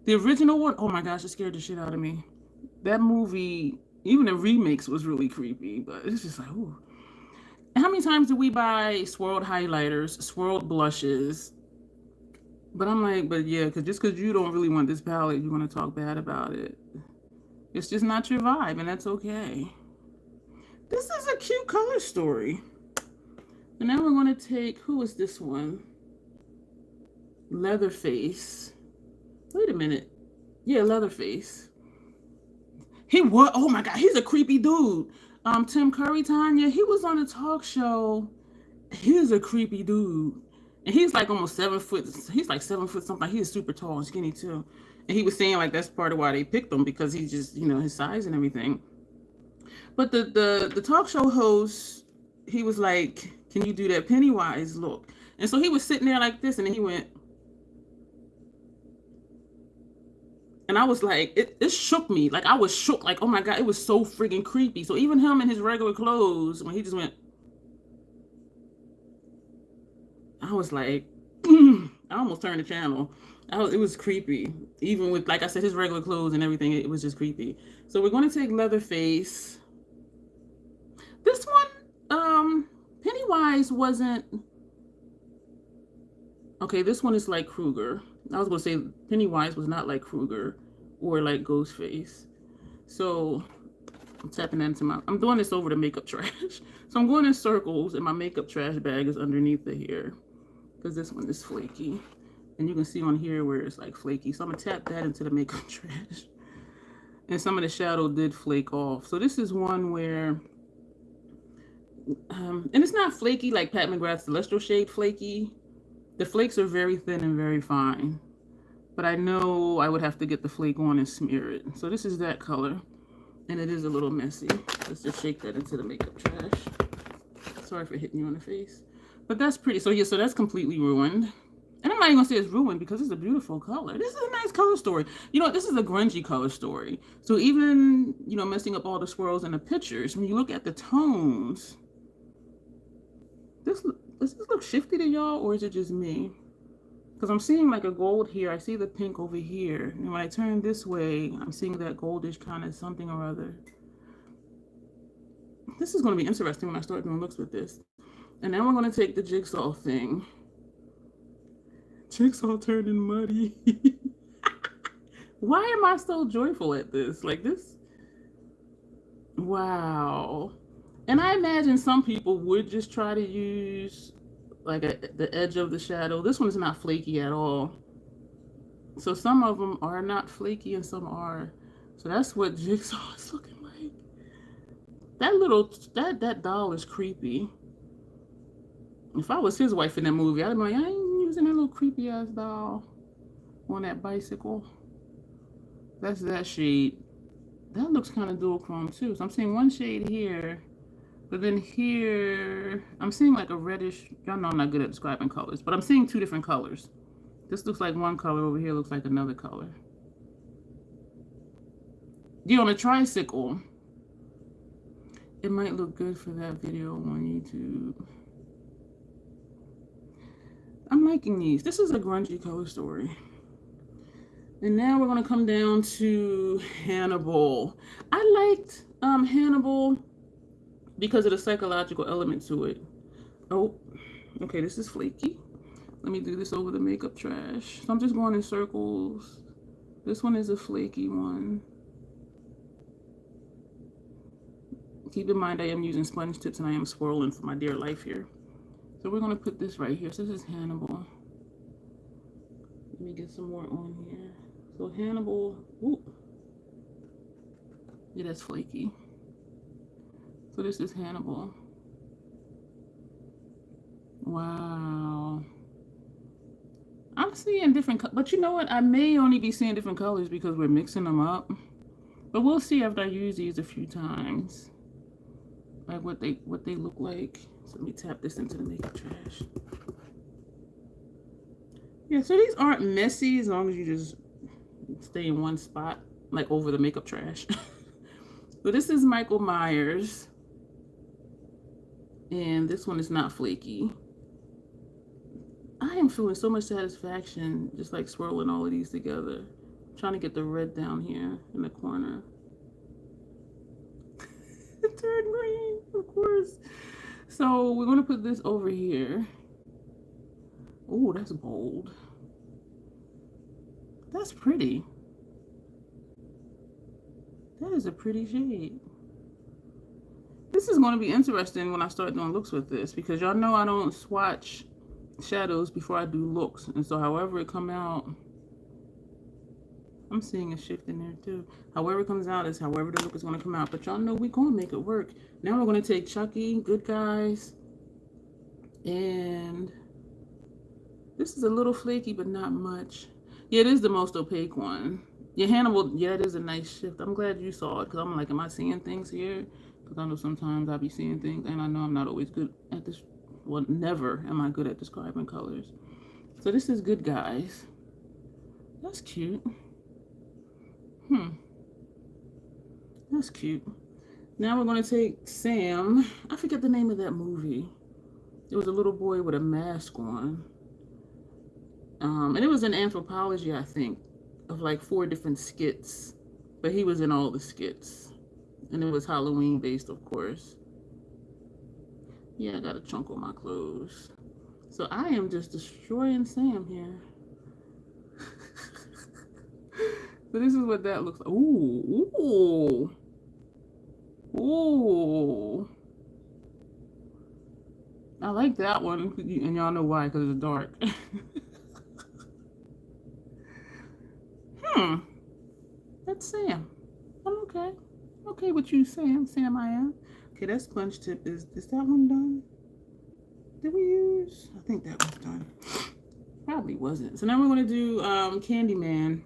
The original one, oh my gosh, it scared the shit out of me. That movie, even the remakes was really creepy, but it's just like, ooh. And how many times do we buy swirled highlighters, swirled blushes? But I'm like, but yeah, just because you don't really want this palette, you want to talk bad about it. It's just not your vibe, and that's okay. This is a cute color story. And now we're going to take, who is this one? Leatherface. Wait a minute. Yeah, Leatherface. He was, oh my God, he's a creepy dude. Tim Curry, Tanya, he was on a talk show. He's a creepy dude. And he's like almost 7 foot. He's like 7 foot something. He is super tall and skinny too. And he was saying like that's part of why they picked him because he's just, you know, his size and everything. But the talk show host, he was like, can you do that Pennywise look? And so he was sitting there like this and then he went, and I was like, it shook me. Like, I was shook. Like, oh my God, it was so freaking creepy. So even him in his regular clothes, when he just went, I was like, I almost turned the channel. It was creepy. Even with, like I said, his regular clothes and everything, it was just creepy. So we're going to take Leatherface. This one, Pennywise wasn't. Okay, this one is like Krueger. I was going to say Pennywise was not like Krueger or like Ghostface. So I'm tapping that into my, I'm doing this over the makeup trash. So I'm going in circles and my makeup trash bag is underneath it here because this one is flaky. And you can see on here where it's like flaky. So I'm going to tap that into the makeup trash. And some of the shadow did flake off. So this is one where, and it's not flaky like Pat McGrath's Celestial Shade flaky. The flakes are very thin and very fine, but I know I would have to get the flake on and smear it. So this is that color, and it is a little messy. Let's just shake that into the makeup trash. Sorry for hitting you on the face, but that's pretty. So yeah, so that's completely ruined. And I'm not even gonna say it's ruined because it's a beautiful color. This is a nice color story. You know, this is a grungy color story. So even, you know, messing up all the swirls in the pictures, when you look at the tones, does this look shifty to y'all, or is it just me? Because I'm seeing like a gold here. I see the pink over here. And when I turn this way, I'm seeing that goldish kind of something or other. This is going to be interesting when I start doing looks with this. And then we're going to take the jigsaw thing. Jigsaw turning muddy. Why am I so joyful at this? Like this? Wow. And I imagine some people would just try to use like the edge of the shadow. This one is not flaky at all. So some of them are not flaky and some are. So that's what Jigsaw is looking like. That doll is creepy. If I was his wife in that movie, I'd be like, I ain't using that little creepy ass doll on that bicycle. That's that shade. That looks kind of dual chrome too. So I'm seeing one shade here, but then here I'm seeing like a reddish. Y'all know I'm not good at describing colors, but I'm seeing two different colors. This looks like one color, over here looks like another color. You're on a tricycle. It might look good for that video on YouTube. I'm liking these. This is a grungy color story. And now we're going to come down to Hannibal. I liked Hannibal because of the psychological element to it. Oh, okay, this is flaky. Let me do this over the makeup trash. So I'm just going in circles. This one is a flaky one. Keep in mind I am using sponge tips and I am swirling for my dear life here. So we're going to put this right here. So this is Hannibal. Let me get some more on here. So Hannibal, ooh. Yeah, that's flaky. So this is Hannibal. Wow. I'm seeing different, but you know what? I may only be seeing different colors because we're mixing them up. But we'll see after I use these a few times. Like what they look like. So let me tap this into the makeup trash. Yeah, so these aren't messy as long as you just stay in one spot, like over the makeup trash. So this is Michael Myers. And this one is not flaky. I am feeling so much satisfaction just like swirling all of these together. I'm trying to get the red down here in the corner. It turned green, of course. So we're going to put this over here. Oh, that's bold. That's pretty. That is a pretty shade. This is going to be interesting when I start doing looks with this, because y'all know I don't swatch shadows before I do looks. And so however it come out, I'm seeing a shift in there too. However it comes out is however the look is going to come out. But y'all know we're going to make it work. Now we're going to take Chucky, Good Guys, and this is a little flaky, but not much. Yeah, it is the most opaque one. Yeah, Hannibal, yeah, it is a nice shift. I'm glad you saw it, because I'm like, am I seeing things here? Because I know sometimes I'll be seeing things, and I know I'm not always good at this. Well, never am I good at describing colors. So this is Good Guys. That's cute. That's cute. Now we're going to take Sam. I forget the name of that movie. It was a little boy with a mask on. And it was an anthropology, I think, of like 4 different skits. But he was in all the skits. And it was Halloween based, of course. Yeah, I got a chunk on my clothes. So I am just destroying Sam here. So this is what that looks like. Ooh, ooh, ooh. I like that one, and y'all know why, because it's dark. That's Sam. I'm okay. Okay with you, Sam. Sam, I am. Okay, that sponge tip is that one done? Did we use? I think that was done. Probably wasn't. So now we're going to do Candyman.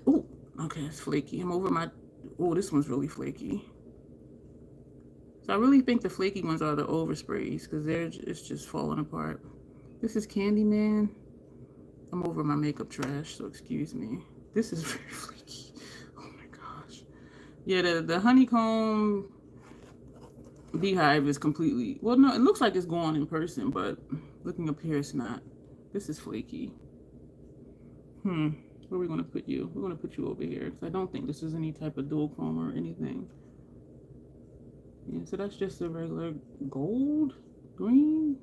Oh, okay, it's flaky. I'm over my... Oh, this one's really flaky. So I really think the flaky ones are the oversprays, because it's just falling apart. This is Candyman. I'm over my makeup trash, so excuse me. This is very flaky. Oh my gosh. Yeah, the honeycomb beehive is completely... Well, no, it looks like it's gone in person, but looking up here, it's not. This is flaky. Where are we going to put you? We're going to put you over here, because I don't think this is any type of dual chrome or anything. Yeah, so that's just a regular gold, green.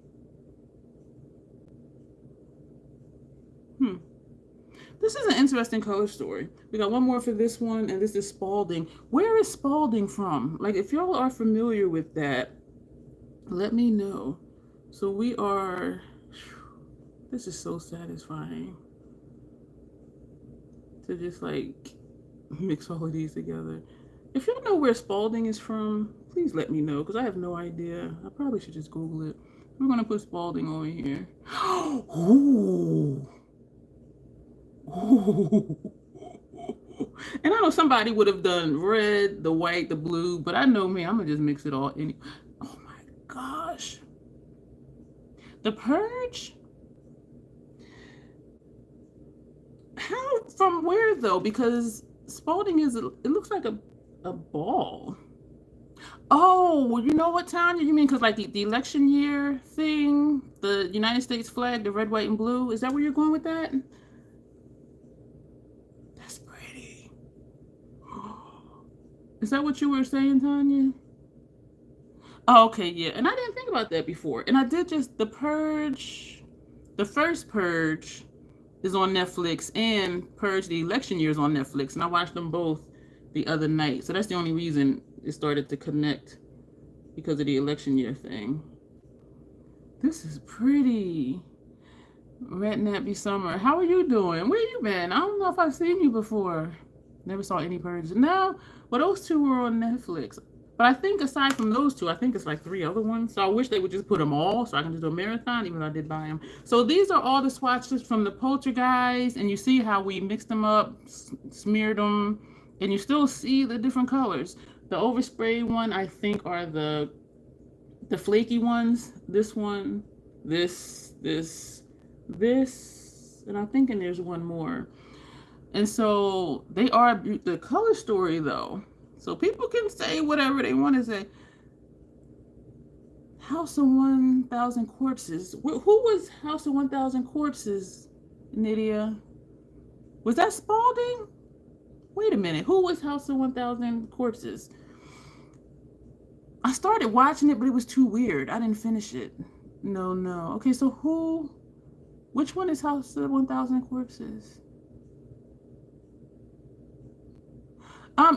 This is an interesting color story. We got one more for this one, and this is Spalding. Where is Spalding from? Like, if y'all are familiar with that, let me know. So we are, this is so satisfying to just like mix all of these together. If y'all know where Spalding is from, please let me know because I have no idea. I probably should just Google it. We're gonna put Spalding over here. Ooh. Ooh. And I know somebody would have done red, the white, the blue, but I know me, I'm gonna just mix it all in. Oh my gosh. The Purge? How, from where though? Because Spalding is, it looks like a ball. Oh, well, you know what, Tanya? You mean because like the election year thing, the United States flag, the red, white, and blue? Is that where you're going with that? That's pretty. Is that what you were saying, Tanya? Oh, okay, yeah. And I didn't think about that before. And I did just, the Purge, the first Purge is on Netflix, and Purge the election year is on Netflix. And I watched them both the other night. So that's the only reason it started to connect, because of the election year thing. This is pretty. Red Nappy Summer. How are you doing? Where you been? I don't know if I've seen you before. Never saw any Purge. No, well, those two were on Netflix. But I think aside from those two, I think it's like 3 other ones. So I wish they would just put them all so I can just do a marathon, even though I did buy them. So these are all the swatches from the Polter-Guys. And you see how we mixed them up, smeared them, and you still see the different colors. The overspray one, I think, are the flaky ones. This one, this, and I'm thinking there's one more. And so they are the color story though. So people can say whatever they want to say. House of 1,000 Corpses. Who was House of 1,000 Corpses, Nydia? Was that Spalding? Wait a minute. Who was House of 1,000 Corpses? I started watching it, but it was too weird. I didn't finish it. No. Okay, so which one is House of 1,000 Corpses?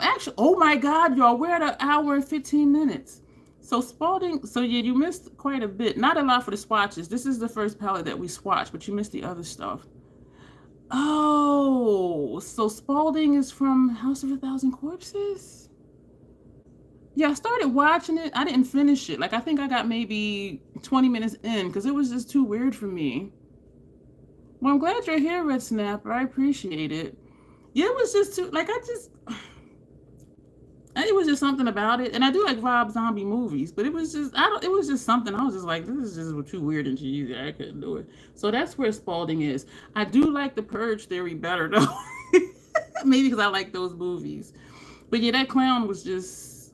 Actually, oh my God, y'all, we're at an hour and 15 minutes. So Spalding, so yeah, you missed quite a bit. Not a lot for the swatches. This is the first palette that we swatched, but you missed the other stuff. Oh, so Spalding is from House of 1,000 Corpses? Yeah, I started watching it. I didn't finish it. Like, I think I got maybe 20 minutes in because it was just too weird for me. Well, I'm glad you're here, Red Snapper. I appreciate it. Yeah, it was just too, like, it was just something about it. And I do like Rob Zombie movies, but it was just, it was just something. I was just like, this is just too weird and cheesy. I couldn't do it. So that's where Spalding is. I do like the Purge theory better, though. Maybe because I like those movies. But yeah, that clown was just,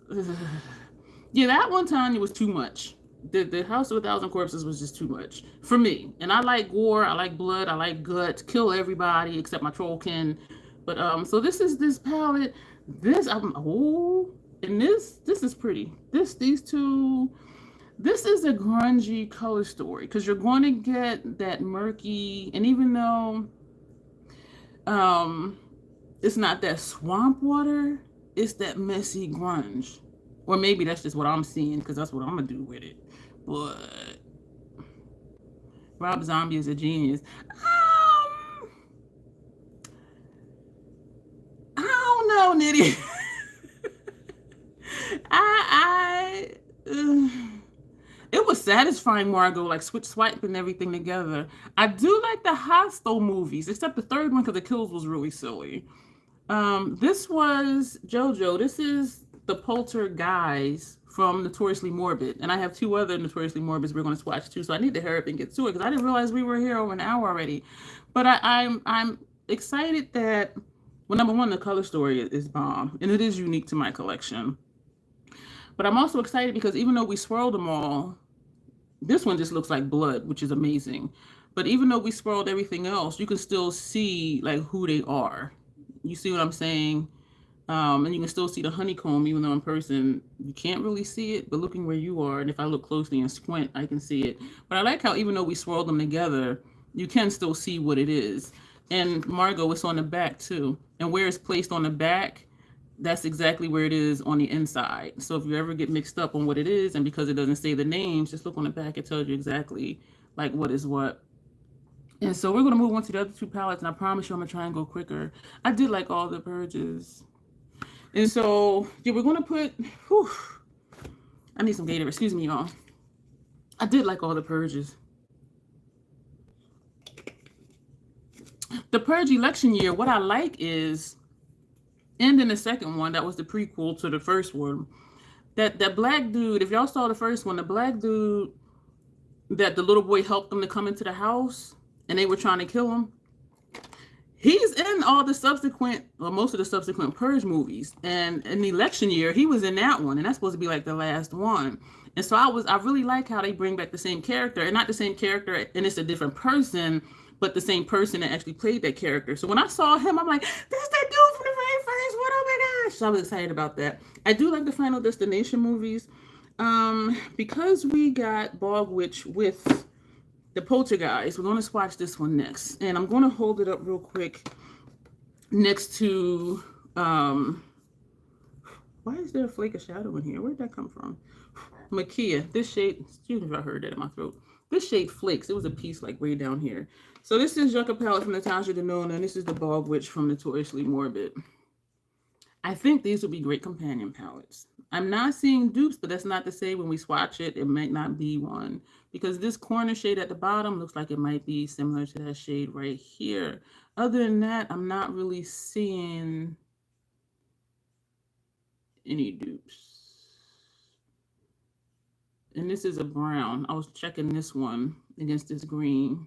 yeah, that one time it was too much. The House of 1,000 Corpses was just too much for me. And I like gore, I like blood, I like guts, kill everybody except my trollkin. But so this is this palette. This and this is pretty. These two, this is a grungy color story because you're going to get that murky, and even though it's not that swamp water, it's that messy grunge. Or maybe that's just what I'm seeing because that's what I'm gonna do with it. But Rob Zombie is a genius. I don't know, Nitty. It was satisfying, Margot, like swiping everything together. I do like the Hostel movies, except the third one because the kills was really silly. This was JoJo. This is the Polter-Guys from Notoriously Morbid, and I have 2 other Notoriously Morbids we're going to swatch too. So I need to hurry up and get to it because I didn't realize we were here over an hour already. But I'm excited that, well, number one, the color story is bomb, and it is unique to my collection. But I'm also excited because even though we swirled them all, this one just looks like blood, which is amazing. But even though we swirled everything else, you can still see like who they are. You see what I'm saying? And you can still see the honeycomb, even though in person you can't really see it. But looking where you are, and if I look closely and squint, I can see it. But I like how even though we swirled them together, you can still see what it is. And Margot, it's on the back too. And where it's placed on the back, that's exactly where it is on the inside. So if you ever get mixed up on what it is, and because it doesn't say the names, just look on the back. It tells you exactly like what is what. And so we're gonna move on to the other two palettes, and I promise you I'm gonna try and go quicker. I did like all the purges, and so yeah, we're gonna put. Whew, I need some Gatorade. Excuse me, y'all. I did like all the purges. The purge election year. What I like is, and in the second one, that was the prequel to the first one. That black dude. If y'all saw the first one, the black dude that the little boy helped them to come into the house, and they were trying to kill him. He's in all the subsequent, or most of the subsequent Purge movies. And in the election year, he was in that one, and that's supposed to be like the last one. And so I really like how they bring back the same character, and not the same character, and it's a different person, but the same person that actually played that character. So when I saw him, I'm like, that's that dude from the very first one. Oh my gosh! So I was excited about that. I do like the Final Destination movies, because we got Bog Witch with the Polter-Guys. We're going to swatch this one next. And I'm going to hold it up real quick next to, why is there a flake of shadow in here? Where'd that come from? Makia, this shade, excuse me if I heard that in my throat. This shade flakes. It was a piece like way down here. So this is Yucca Palette from Natasha Denona, and this is the Bog Witch from Notoriously Morbid. I think these would be great companion palettes. I'm not seeing dupes, but that's not to say when we swatch it, it might not be one. Because this corner shade at the bottom looks like it might be similar to that shade right here. Other than that, I'm not really seeing any dupes. And this is a brown. I was checking this one against this green.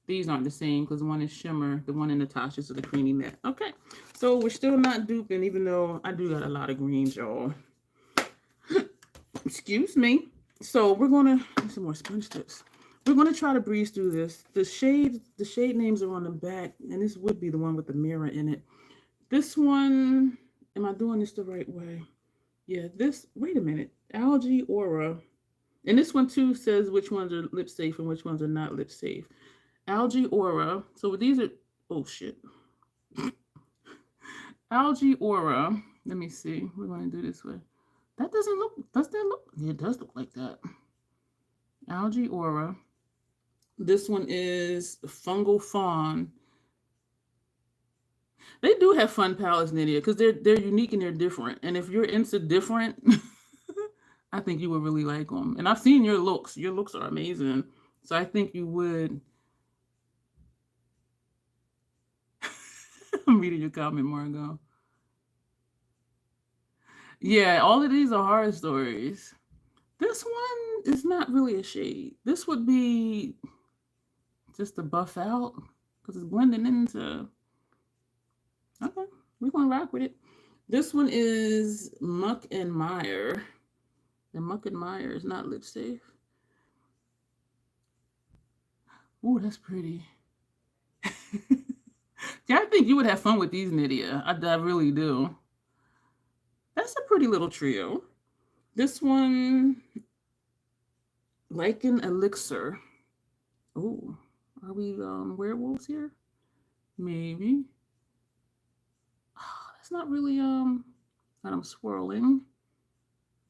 These aren't the same because one is shimmer. The one in Natasha's is the creamy matte. Okay, so we're still not duping, even though I do got a lot of greens, y'all. Excuse me. So we're gonna some more sponge tips. We're gonna try to breeze through this. The shade names are on the back, and this would be the one with the mirror in it. This one, am I doing this the right way? Yeah, this, wait a minute. Algae Aura. And this one too says which ones are lip safe and which ones are not lip safe. Algae Aura. So these are, oh shit. Algae Aura. Let me see. We're going to do this way. That doesn't look, does that look? Yeah, it does look like that. Algae Aura. This one is Fungal Fawn. They do have fun palettes, Nydia, because they're unique and they're different. And if you're into different, I think you would really like them. And I've seen your looks. Your looks are amazing. So I think you would. I'm reading your comment, Margot. Yeah, all of these are horror stories. This one is not really a shade. This would be just a buff out because it's blending into. Okay, we're going to rock with it. This one is Muck and Mire. And Muck and Mire is not lip safe. Ooh, that's pretty. Yeah, I think you would have fun with these, Nydia. I really do. That's a pretty little trio. This one, Lichen Elixir. Ooh, are we werewolves here? Maybe. Oh, that's not really that I'm swirling.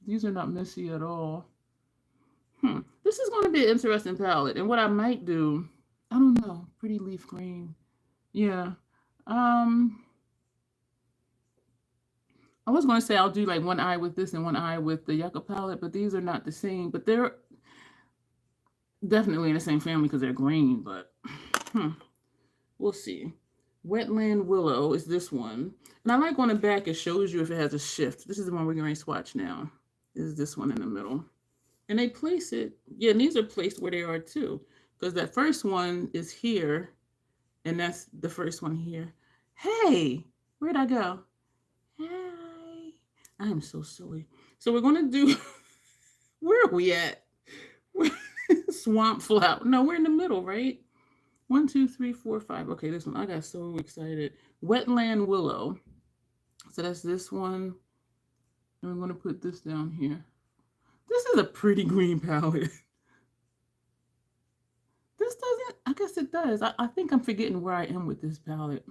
These are not messy at all. This is going to be an interesting palette. And what I might do, I don't know, pretty leaf green. Yeah. I was going to say I'll do like one eye with this and one eye with the Yucca palette, but these are not the same. But they're definitely in the same family because they're green, but we'll see. Wetland Willow is this one. And I like on the back, it shows you if it has a shift. This is the one we're going to swatch now. Is this one in the middle. And they place it, yeah, and these are placed where they are too. Because that first one is here, and that's the first one here. Hey, where'd I go? Hey, I am so silly. So we're going to do, where are we at? Swamp Flower. No, we're in the middle, right? 1, 2, 3, 4, 5. Okay, this one. I got so excited. Wetland Willow. So that's this one. And we're going to put this down here. This is a pretty green palette. This doesn't, I guess it does. I think I'm forgetting where I am with this palette.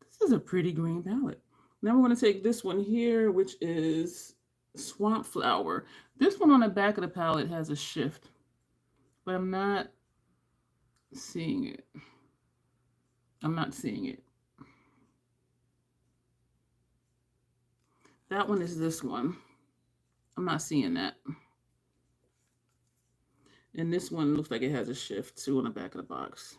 This is a pretty green palette. Now we're going to take this one here, which is Swamp Flower. This one on the back of the palette has a shift, but I'm not seeing it. I'm not seeing it. That one is this one. I'm not seeing that. And this one looks like it has a shift too on the back of the box.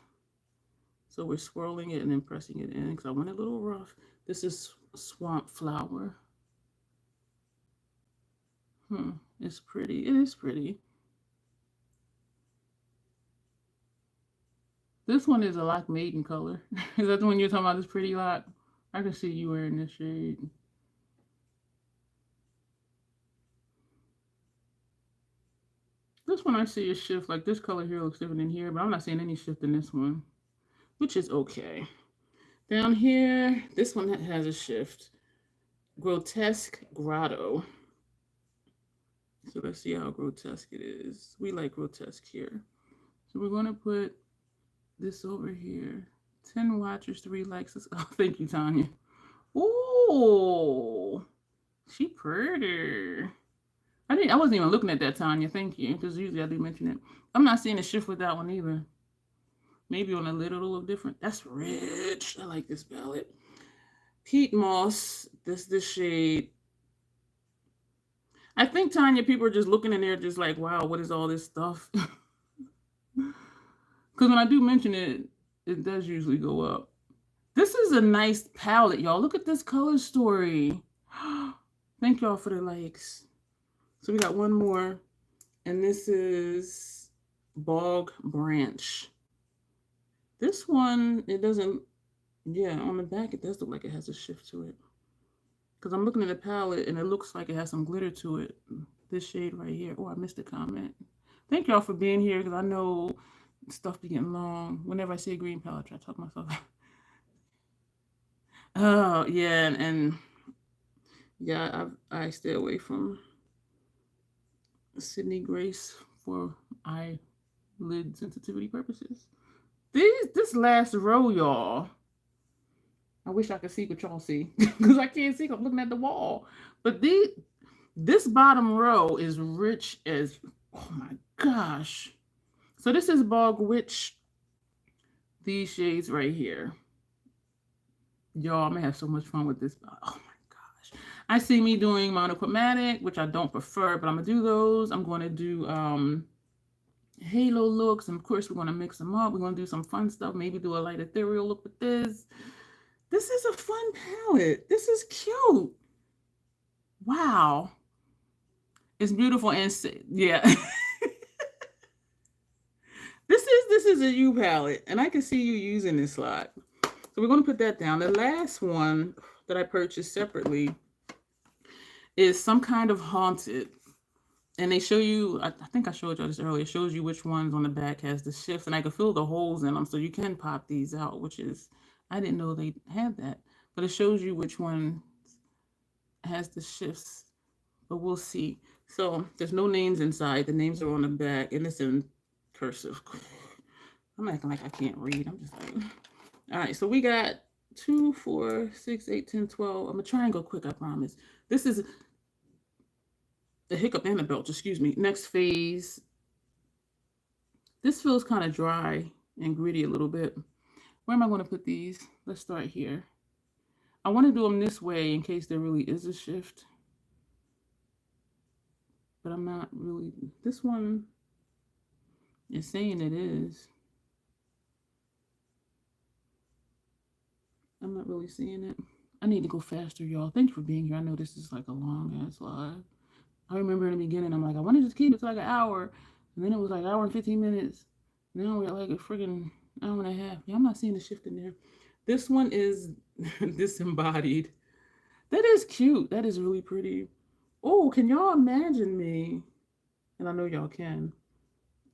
So we're swirling it and then pressing it in because I want it a little rough. This is Swamp Flower. It's pretty. It is pretty. This one is a Lock Maiden color. Is that the one you're talking about, this pretty lock? I can see you wearing this shade. This one I see a shift. Like this color here looks different than here, but I'm not seeing any shift in this one, which is okay. Down here, this one has a shift. Grotesque Grotto. So let's see how grotesque it is. We like grotesque here. So we're going to put this over here. 10 watchers, 3 likes. Oh, thank you, Tanya. Ooh, she pretty. I wasn't even looking at that, Tanya. Thank you, because usually I do mention it. I'm not seeing a shift with that one either. Maybe on a lid it'll look different. That's rich. I like this palette. Peat Moss. This shade. I think, Tanya, people are just looking in there just like, wow, what is all this stuff? Because when I do mention it, it does usually go up. This is a nice palette, y'all. Look at this color story. Thank y'all for the likes. So we got one more. And this is Bog Branch. This one, it doesn't, yeah, on the back, it does look like it has a shift to it. Because I'm looking at the palette and it looks like it has some glitter to it. This shade right here. Oh, I missed a comment. Thank y'all for being here because I know stuff be getting long. Whenever I see a green palette, I try to talk myself. Oh, yeah. And yeah, I stay away from Sydney Grace for eyelid sensitivity purposes. This last row, y'all. I wish I could see what y'all see because I can't see. I'm looking at the wall. But this bottom row is rich as, oh my gosh. So this is Bog Witch. These shades right here. Y'all, I'm going to have so much fun with this. Oh my gosh. I see me doing monochromatic, which I don't prefer, but I'm going to do those. I'm going to do halo looks. And of course, we're going to mix them up. We're going to do some fun stuff. Maybe do a light ethereal look with this. This is a fun palette. This is cute. Wow. It's beautiful and yeah. This is a U palette, and I can see you using this lot. So we're going to put that down. The last one that I purchased separately is Some Kind of Haunted. And they show you, I think I showed you this earlier, it shows you which ones on the back has the shifts, and I can fill the holes in them so you can pop these out, which is, I didn't know they had that. But it shows you which one has the shifts, but we'll see. So there's no names inside. The names are on the back, and it's in cursive. I'm acting like I can't read. I'm just like, all right. So we got 2, 4, 6, 8, 10, 12. I'm going to try and go quick, I promise. This is the hiccup and the belch, excuse me. Next phase. This feels kind of dry and gritty a little bit. Where am I going to put these? Let's start here. I want to do them this way in case there really is a shift. But I'm not really. This one is saying it is. I'm not really seeing it. I need to go faster, y'all. Thank you for being here. I know this is like a long ass live. I remember in the beginning, I'm like, I want to just keep it to like an hour. And then it was like an hour and 15 minutes. Now we're at like a friggin' hour and a half. Yeah, I'm not seeing the shift in there. This one is disembodied. That is cute. That is really pretty. Oh, can y'all imagine me? And I know y'all can.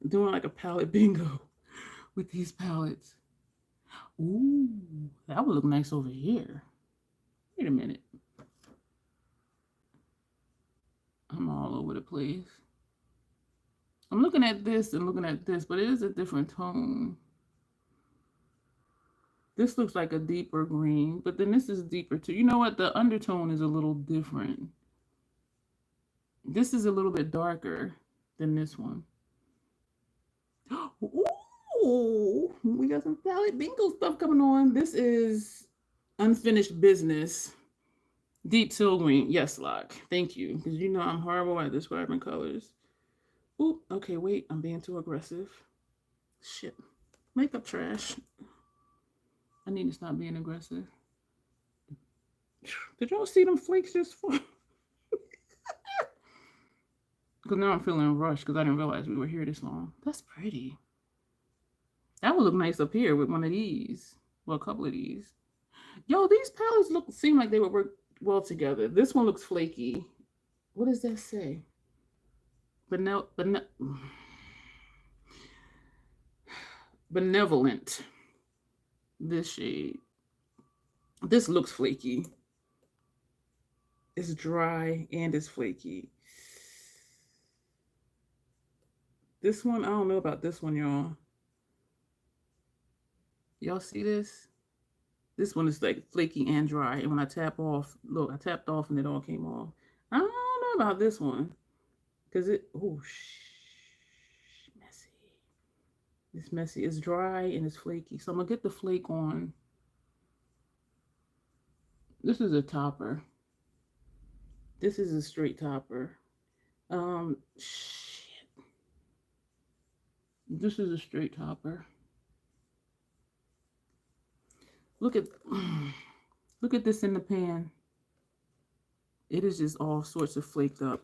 Doing like a palette bingo with these palettes. Ooh, that would look nice over here. Wait a minute. I'm all over the place. I'm looking at this and looking at this, but it is a different tone. This looks like a deeper green, but then this is deeper too. You know what? The undertone is a little different. This is a little bit darker than this one. Ooh, we got some palette bingo stuff coming on. This is Unfinished Business. Deep teal green. Yes, Lock. Thank you. Because you know I'm horrible at describing colors. Ooh, okay, wait. I'm being too aggressive. Shit. Makeup trash. I need to stop being aggressive. Did y'all see them flakes just fall? Because now I'm feeling rushed because I didn't realize we were here this long. That's pretty. That would look nice up here with one of these. Well, a couple of these. Yo, these palettes seem like they would work well together. This one looks flaky. What does that say? Benevolent. This shade. This looks flaky. It's dry and it's flaky. This one, I don't know about this one, y'all. Y'all see this? This one is like flaky and dry. And when I tap off, look, I tapped off and it all came off. I don't know about this one. Because messy. It's messy. It's dry and it's flaky. So I'm going to get the flake on. This is a topper. This is a straight topper. Shit. This is a straight topper. Look at this in the pan. It is just all sorts of flaked up.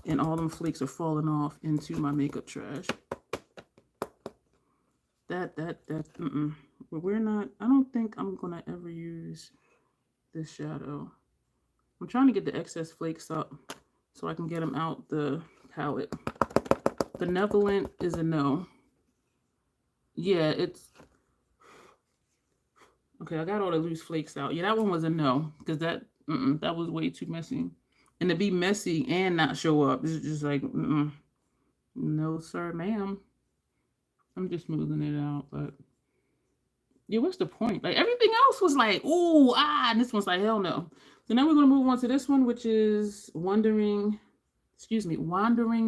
And all them flakes are falling off into my makeup trash. But we're not, I don't think I'm gonna ever use this shadow. I'm trying to get the excess flakes up so I can get them out the palette. Benevolent is a no. Yeah, it's okay. I got all the loose flakes out. Yeah, that one was a no because that was way too messy. And to be messy and not show up is just like no, sir, ma'am. I'm just smoothing it out, but yeah, what's the point? Like everything else was like, ooh, and this one's like, hell no. So now we're gonna move on to this one, which is Wandering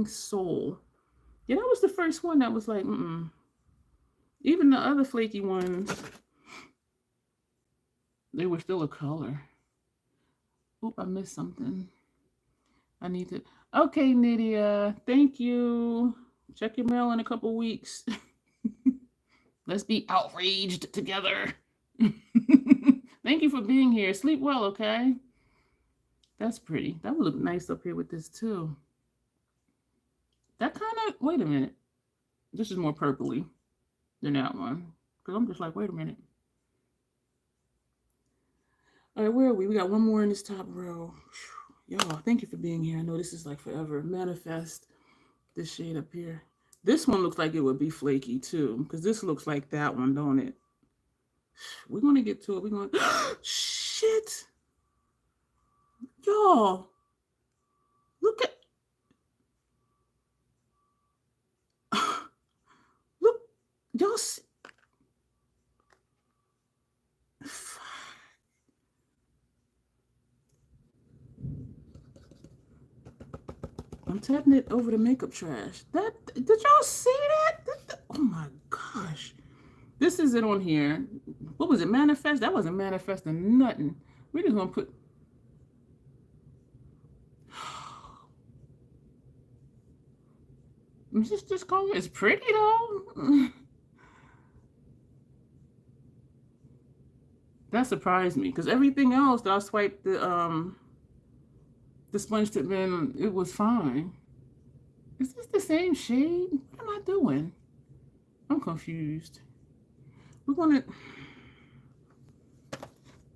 Soul. Yeah, that was the first one that was like, Even the other flaky ones, they were still a color. Oop, I missed something. I need to. Okay, Nydia, thank you. Check your mail in a couple weeks. Let's be outraged together. Thank you for being here. Sleep well, okay? That's pretty. That would look nice up here with this too. That kind of, wait a minute. This is more purpley than that one. Because I'm just like, wait a minute. All right, where are we? We got one more in this top row. Y'all, thank you for being here. I know this is like forever. Manifest this shade up here. This one looks like it would be flaky too. Because this looks like that one, don't it? We're going to get to it. We're going to... Shit. Y'all. Look at... Look. Y'all see... I'm tapping it over the makeup trash. Did y'all see that? Oh my gosh. This is it on here. What was it? Manifest? That wasn't manifesting nothing. We're just gonna put. This color is pretty though. That surprised me because everything else that I swiped the sponge tip in, it was fine. Is this the same shade? What am I doing? I'm confused. We're gonna,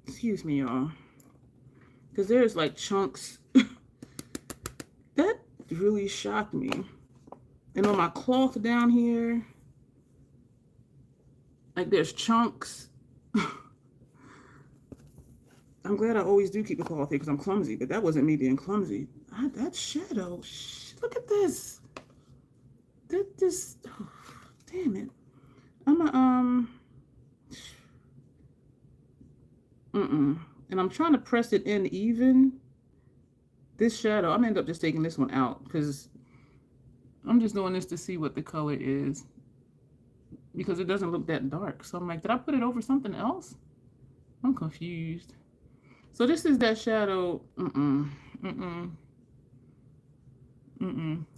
excuse me, y'all, because there's like chunks. That really shocked me. And on my cloth down here, like there's chunks. I'm glad I always do keep the cloth here because I'm clumsy, but that wasn't me being clumsy. That shadow, look at this. This, oh, damn it. And I'm trying to press it in even. This shadow, I'm gonna end up just taking this one out because I'm just doing this to see what the color is because it doesn't look that dark. So I'm like, did I put it over something else? I'm confused. So this is that shadow.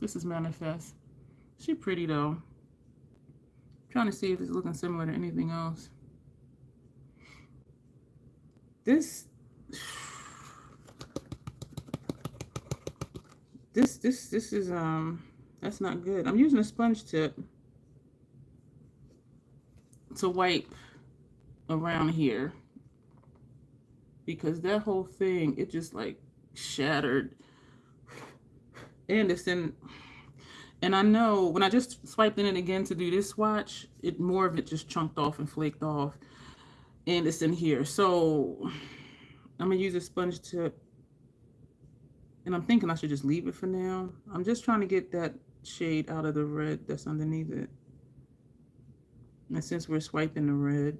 This is Manifest. She pretty though. Trying to see if it's looking similar to anything else. This is that's not good. I'm using a sponge tip to wipe around here because that whole thing, it just like shattered. And it's in, and I know when I just swiped in it again to do this swatch, it more of it just chunked off and flaked off, and it's in here. So I'm gonna use a sponge tip, and I'm thinking I should just leave it for now. I'm just trying to get that shade out of the red that's underneath it. And since we're swiping the red,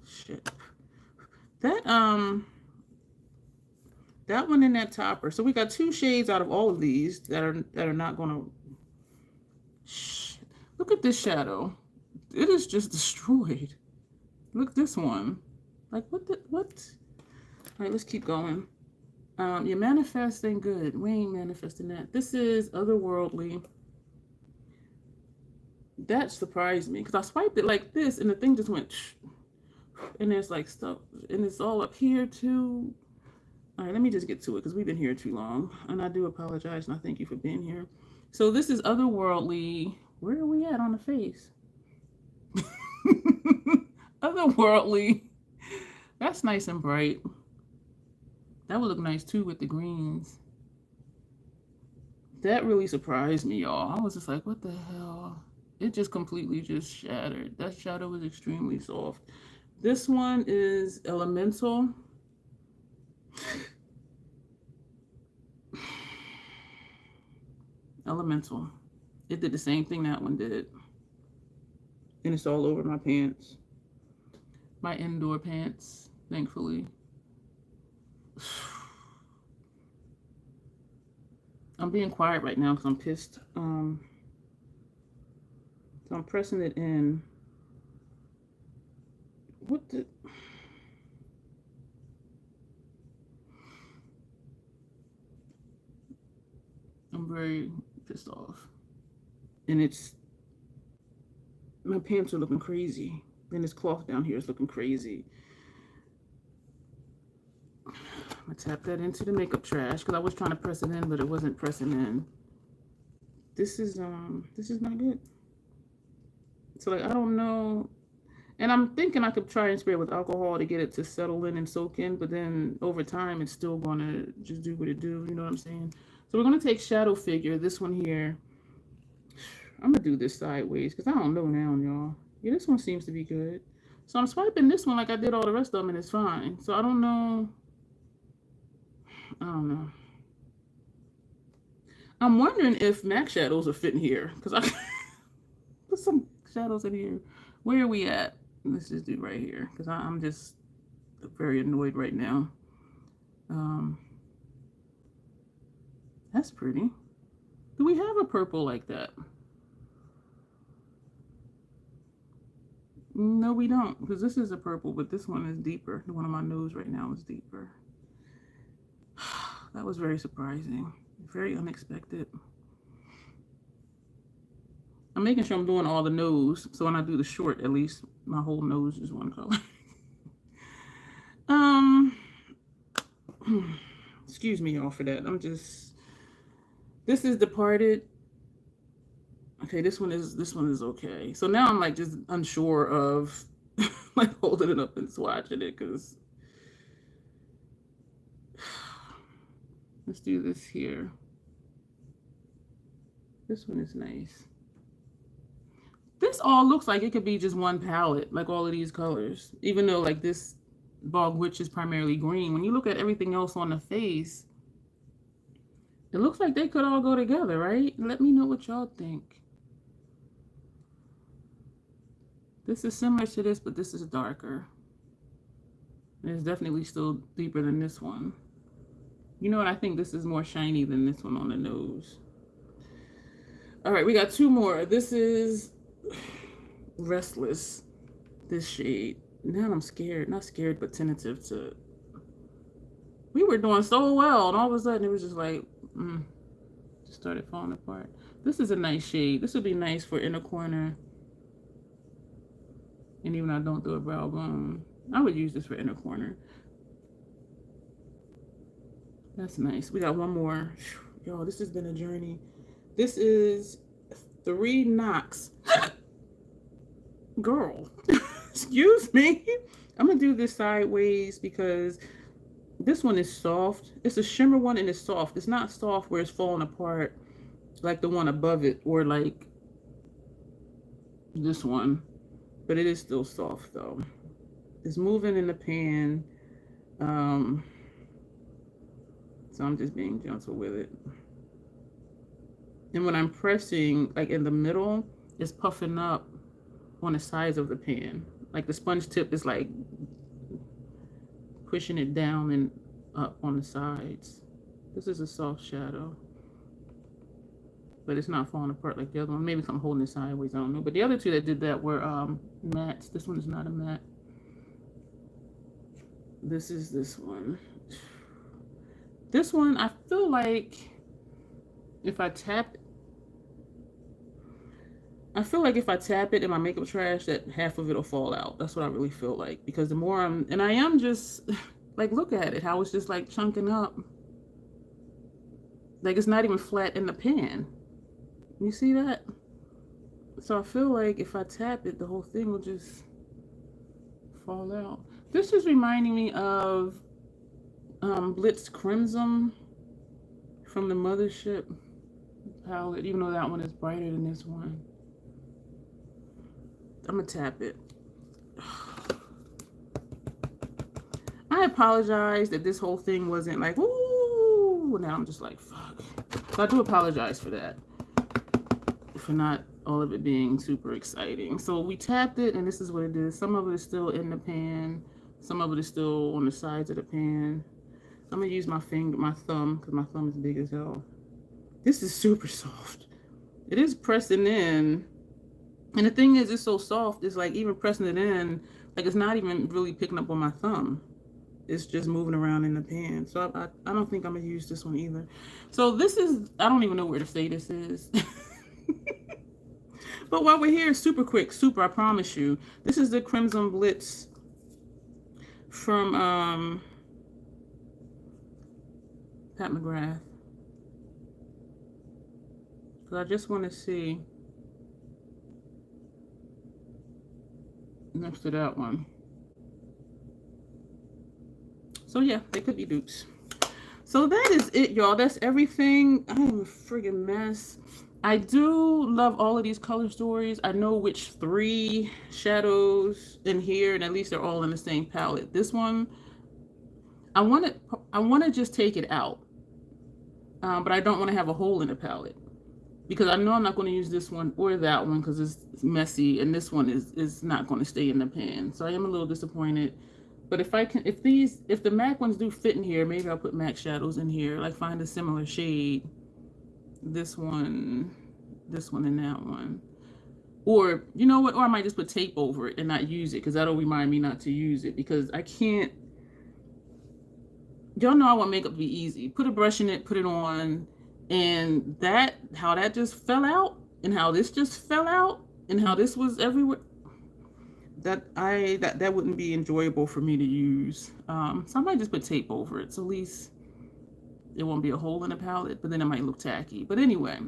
shit, that that one in that topper. So we got 2 shades out of all of these that are not gonna. Shit. Look at this shadow. It is just destroyed. Look this one. Like what the what? All right, let's keep going. Your manifest ain't good. We ain't manifesting that. This is Otherworldly. That surprised me because I swiped it like this and the thing just went and there's like stuff and it's all up here too. All right, let me just get to it because we've been here too long. And I do apologize and I thank you for being here. So this is Otherworldly. Where are we at on the face? Otherworldly. That's nice and bright. That would look nice too with the greens. That really surprised me, y'all. I was just like, what the hell? It just completely just shattered. That shadow was extremely soft. This one is Elemental. Elemental. It did the same thing that one did. And it's all over my pants. My indoor pants, thankfully. I'm being quiet right now because I'm pissed. So I'm pressing it in. What the? I'm very pissed off. And it's, my pants are looking crazy. And this cloth down here is looking crazy. I'm gonna tap that into the makeup trash because I was trying to press it in, but it wasn't pressing in. This is not good. So like I don't know. And I'm thinking I could try and spray it with alcohol to get it to settle in and soak in, but then over time it's still gonna just do what it do, you know what I'm saying? So we're gonna take Shadow Figure, this one here. I'm gonna do this sideways because I don't know now, y'all. Yeah, this one seems to be good. So I'm swiping this one like I did all the rest of them and it's fine. So I don't know. I don't know. I'm wondering if MAC shadows are fitting here because I put some shadows in here. Where are we at? Let's just do right here because I'm just very annoyed right now. That's pretty. Do we have a purple like that? No, we don't, because this is a purple, but this one is deeper. The one on my nose right now is deeper. That was very surprising. Very unexpected. I'm making sure I'm doing all the nose, so when I do the short, at least my whole nose is one color. Excuse me, y'all, for that. This is Departed. Okay, this one is okay. So now I'm like just unsure of like holding it up and swatching it because let's do this here. This one is nice. This all looks like it could be just one palette, like all of these colors. Even though like this Bog Witch is primarily green. When you look at everything else on the face, it looks like they could all go together, right? Let me know what y'all think. This is similar to this, but this is darker. It's definitely still deeper than this one. You know what? I think this is more shiny than this one on the nose. All right, we got two more. This is Restless, this shade. Now I'm scared. Not scared, but tentative to. We were doing so well, and all of a sudden it was just like, just started falling apart. This is a nice shade. This would be nice for inner corner. And even though I don't do a brow bone, I would use this for inner corner. That's nice. We got one more. Yo, this has been a journey. This is 3 Knocks. Girl, excuse me. I'm gonna do this sideways because this one is soft. It's a shimmer one and it's soft. It's not soft where it's falling apart like the one above it or like this one, but it is still soft though. It's moving in the pan. So I'm just being gentle with it. And when I'm pressing, like in the middle, it's puffing up on the sides of the pan. Like the sponge tip is like pushing it down and up on the sides. This is a soft shadow. But it's not falling apart like the other one. Maybe I'm holding it sideways, I don't know. But the other two that did that were mattes. This one is not a matte. This is this one. This one, I feel like if I tap it in my makeup trash, that half of it will fall out. That's what I really feel like. Because the more I am just, like, look at it, how it's just like chunking up. Like it's not even flat in the pan. You see that? So I feel like if I tap it, the whole thing will just fall out. This is reminding me of Blitz Crimson from the Mothership palette, even though that one is brighter than this one. I'm gonna tap it. I apologize that this whole thing wasn't like, ooh, now I'm just like, fuck. So I do apologize for that. For not all of it being super exciting. So we tapped it and this is what it is. Some of it is still in the pan. Some of it is still on the sides of the pan. I'm gonna use my thumb, because my thumb is big as hell. This is super soft. It is pressing in. And the thing is, it's so soft, it's like even pressing it in, like it's not even really picking up on my thumb. It's just moving around in the pan. So I don't think I'm gonna use this one either. So this is, I don't even know where to say this is. But while we're here, super quick, I promise you. This is the Crimson Blitz from Pat McGrath. Because I just want to see next to that one. So yeah, they could be dupes. So that is it, y'all. That's everything. I am a friggin' mess. I do love all of these color stories. I know which 3 shadows in here, and at least they're all in the same palette. This one, I want to just take it out, but I don't want to have a hole in the palette because I know I'm not going to use this one or that one because it's messy, and this one is not going to stay in the pan. So I am a little disappointed. But if the MAC ones do fit in here, maybe I'll put MAC shadows in here, like find a similar shade. This one, and that one. Or, you know what, or I might just put tape over it and not use it, because that'll remind me not to use it, because I can't, y'all know I want makeup to be easy. Put a brush in it, put it on, and how that just fell out, and how this just fell out, and how this was everywhere, that wouldn't be enjoyable for me to use. So I might just put tape over it, so at least it won't be a hole in the palette, but then it might look tacky. But anyway,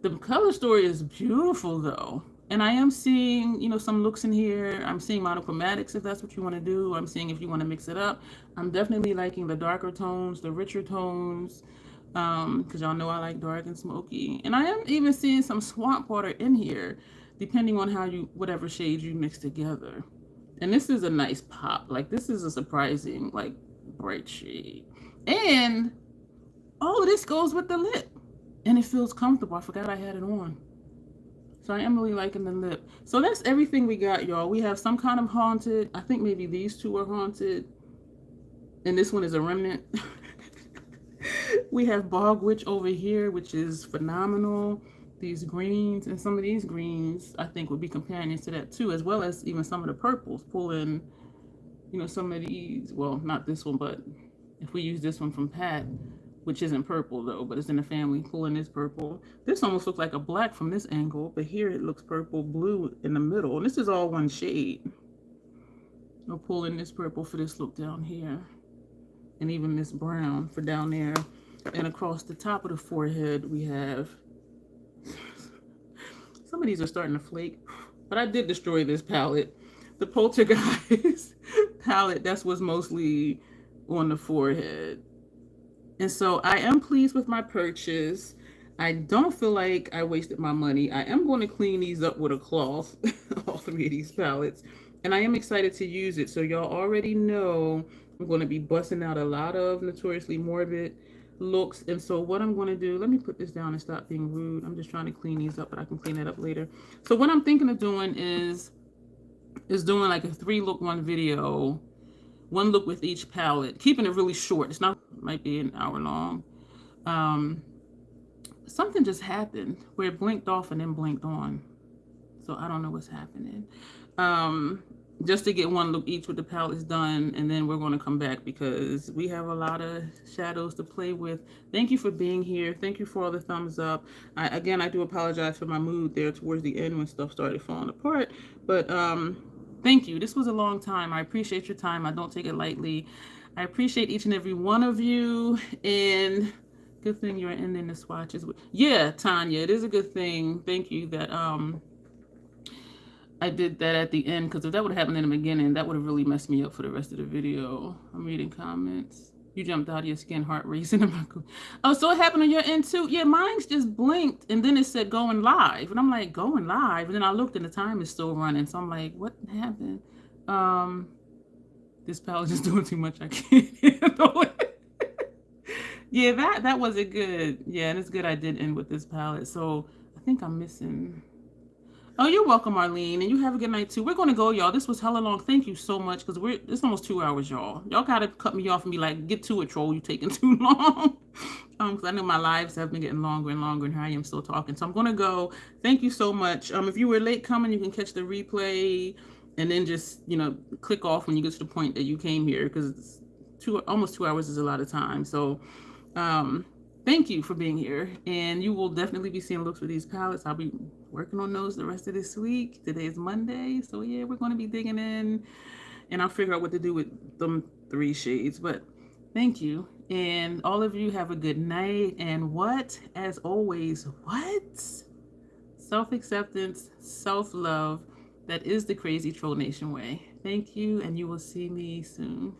the color story is beautiful though. And I am seeing, you know, some looks in here. I'm seeing monochromatics if that's what you want to do. I'm seeing if you want to mix it up. I'm definitely liking the darker tones, the richer tones, because y'all know I like dark and smoky. And I am even seeing some swamp water in here, depending on how whatever shades you mix together. And this is a nice pop. Like, this is a surprising, like, bright shade. And all of this goes with the lip. And it feels comfortable. I forgot I had it on. So I am really liking the lip. So that's everything we got, y'all. We have some kind of haunted. I think maybe these two are haunted. And this one is a remnant. We have Bog Witch over here, which is phenomenal. These greens, and some of these greens I think would be companions to that too, as well as even some of the purples. Pull in, you know, some of these. Well, not this one, but if we use this one from Pat, which isn't purple though, but it's in the family, pull in this purple. This almost looks like a black from this angle, but here it looks purple, blue in the middle. And this is all one shade. We'll pull in this purple for this look down here. And even this brown for down there. And across the top of the forehead, we have, some of these are starting to flake, but I did destroy this palette. The Polter-Guys palette, that's what's mostly on the forehead. And so I am pleased with my purchase. I don't feel like I wasted my money. I am going to clean these up with a cloth, all three of these palettes. And I am excited to use it. So y'all already know I'm going to be busting out a lot of Notoriously Morbid looks. And so what I'm going to do, let me put this down and stop being rude. I'm just trying to clean these up, but I can clean that up later. So what I'm thinking of doing is doing like a 3-look 1 video, 1 look with each palette, keeping it really short. It's not, might be an hour long. Something just happened where it blinked off and then blinked on. So I don't know what's happening. Just to get 1 look each with the palettes done, and then we're going to come back because we have a lot of shadows to play with. Thank you for being here. Thank you for all the thumbs up. Again, I do apologize for my mood there towards the end when stuff started falling apart, but thank you. This was a long time. I appreciate your time. I don't take it lightly. I appreciate each and every one of you, and good thing you're ending the swatches. Yeah, Tanya, it is a good thing. Thank you that I did that at the end, because if that would have happened in the beginning, that would have really messed me up for the rest of the video. I'm reading comments. You jumped out of your skin, heart racing. Oh, so it happened on your end too? Yeah, mine's just blinked and then it said going live. And I'm like, going live? And then I looked and the time is still running. So I'm like, what happened? This palette is doing too much. I can't handle it. Yeah, that wasn't good. Yeah, and it's good I did end with this palette. So I think I'm missing... Oh, you're welcome, Arlene, and you have a good night too. We're gonna go, y'all. This was hella long. Thank you so much, because it's almost 2 hours, y'all. Y'all gotta cut me off and be like, get to it, troll. You taking too long. Because I know my lives have been getting longer and longer, and here I am still talking. So I'm gonna go. Thank you so much. If you were late coming, you can catch the replay, and then just click off when you get to the point that you came here, because almost 2 hours is a lot of time. So thank you for being here, and you will definitely be seeing looks for these palettes. I'll be working on those the rest of this week. Today is Monday, so yeah, we're going to be digging in, and I'll figure out what to do with them 3 shades. But thank you, and all of you have a good night. And as always, self-acceptance, self-love. That is the Crazy Troll Nation way. Thank you, and you will see me soon.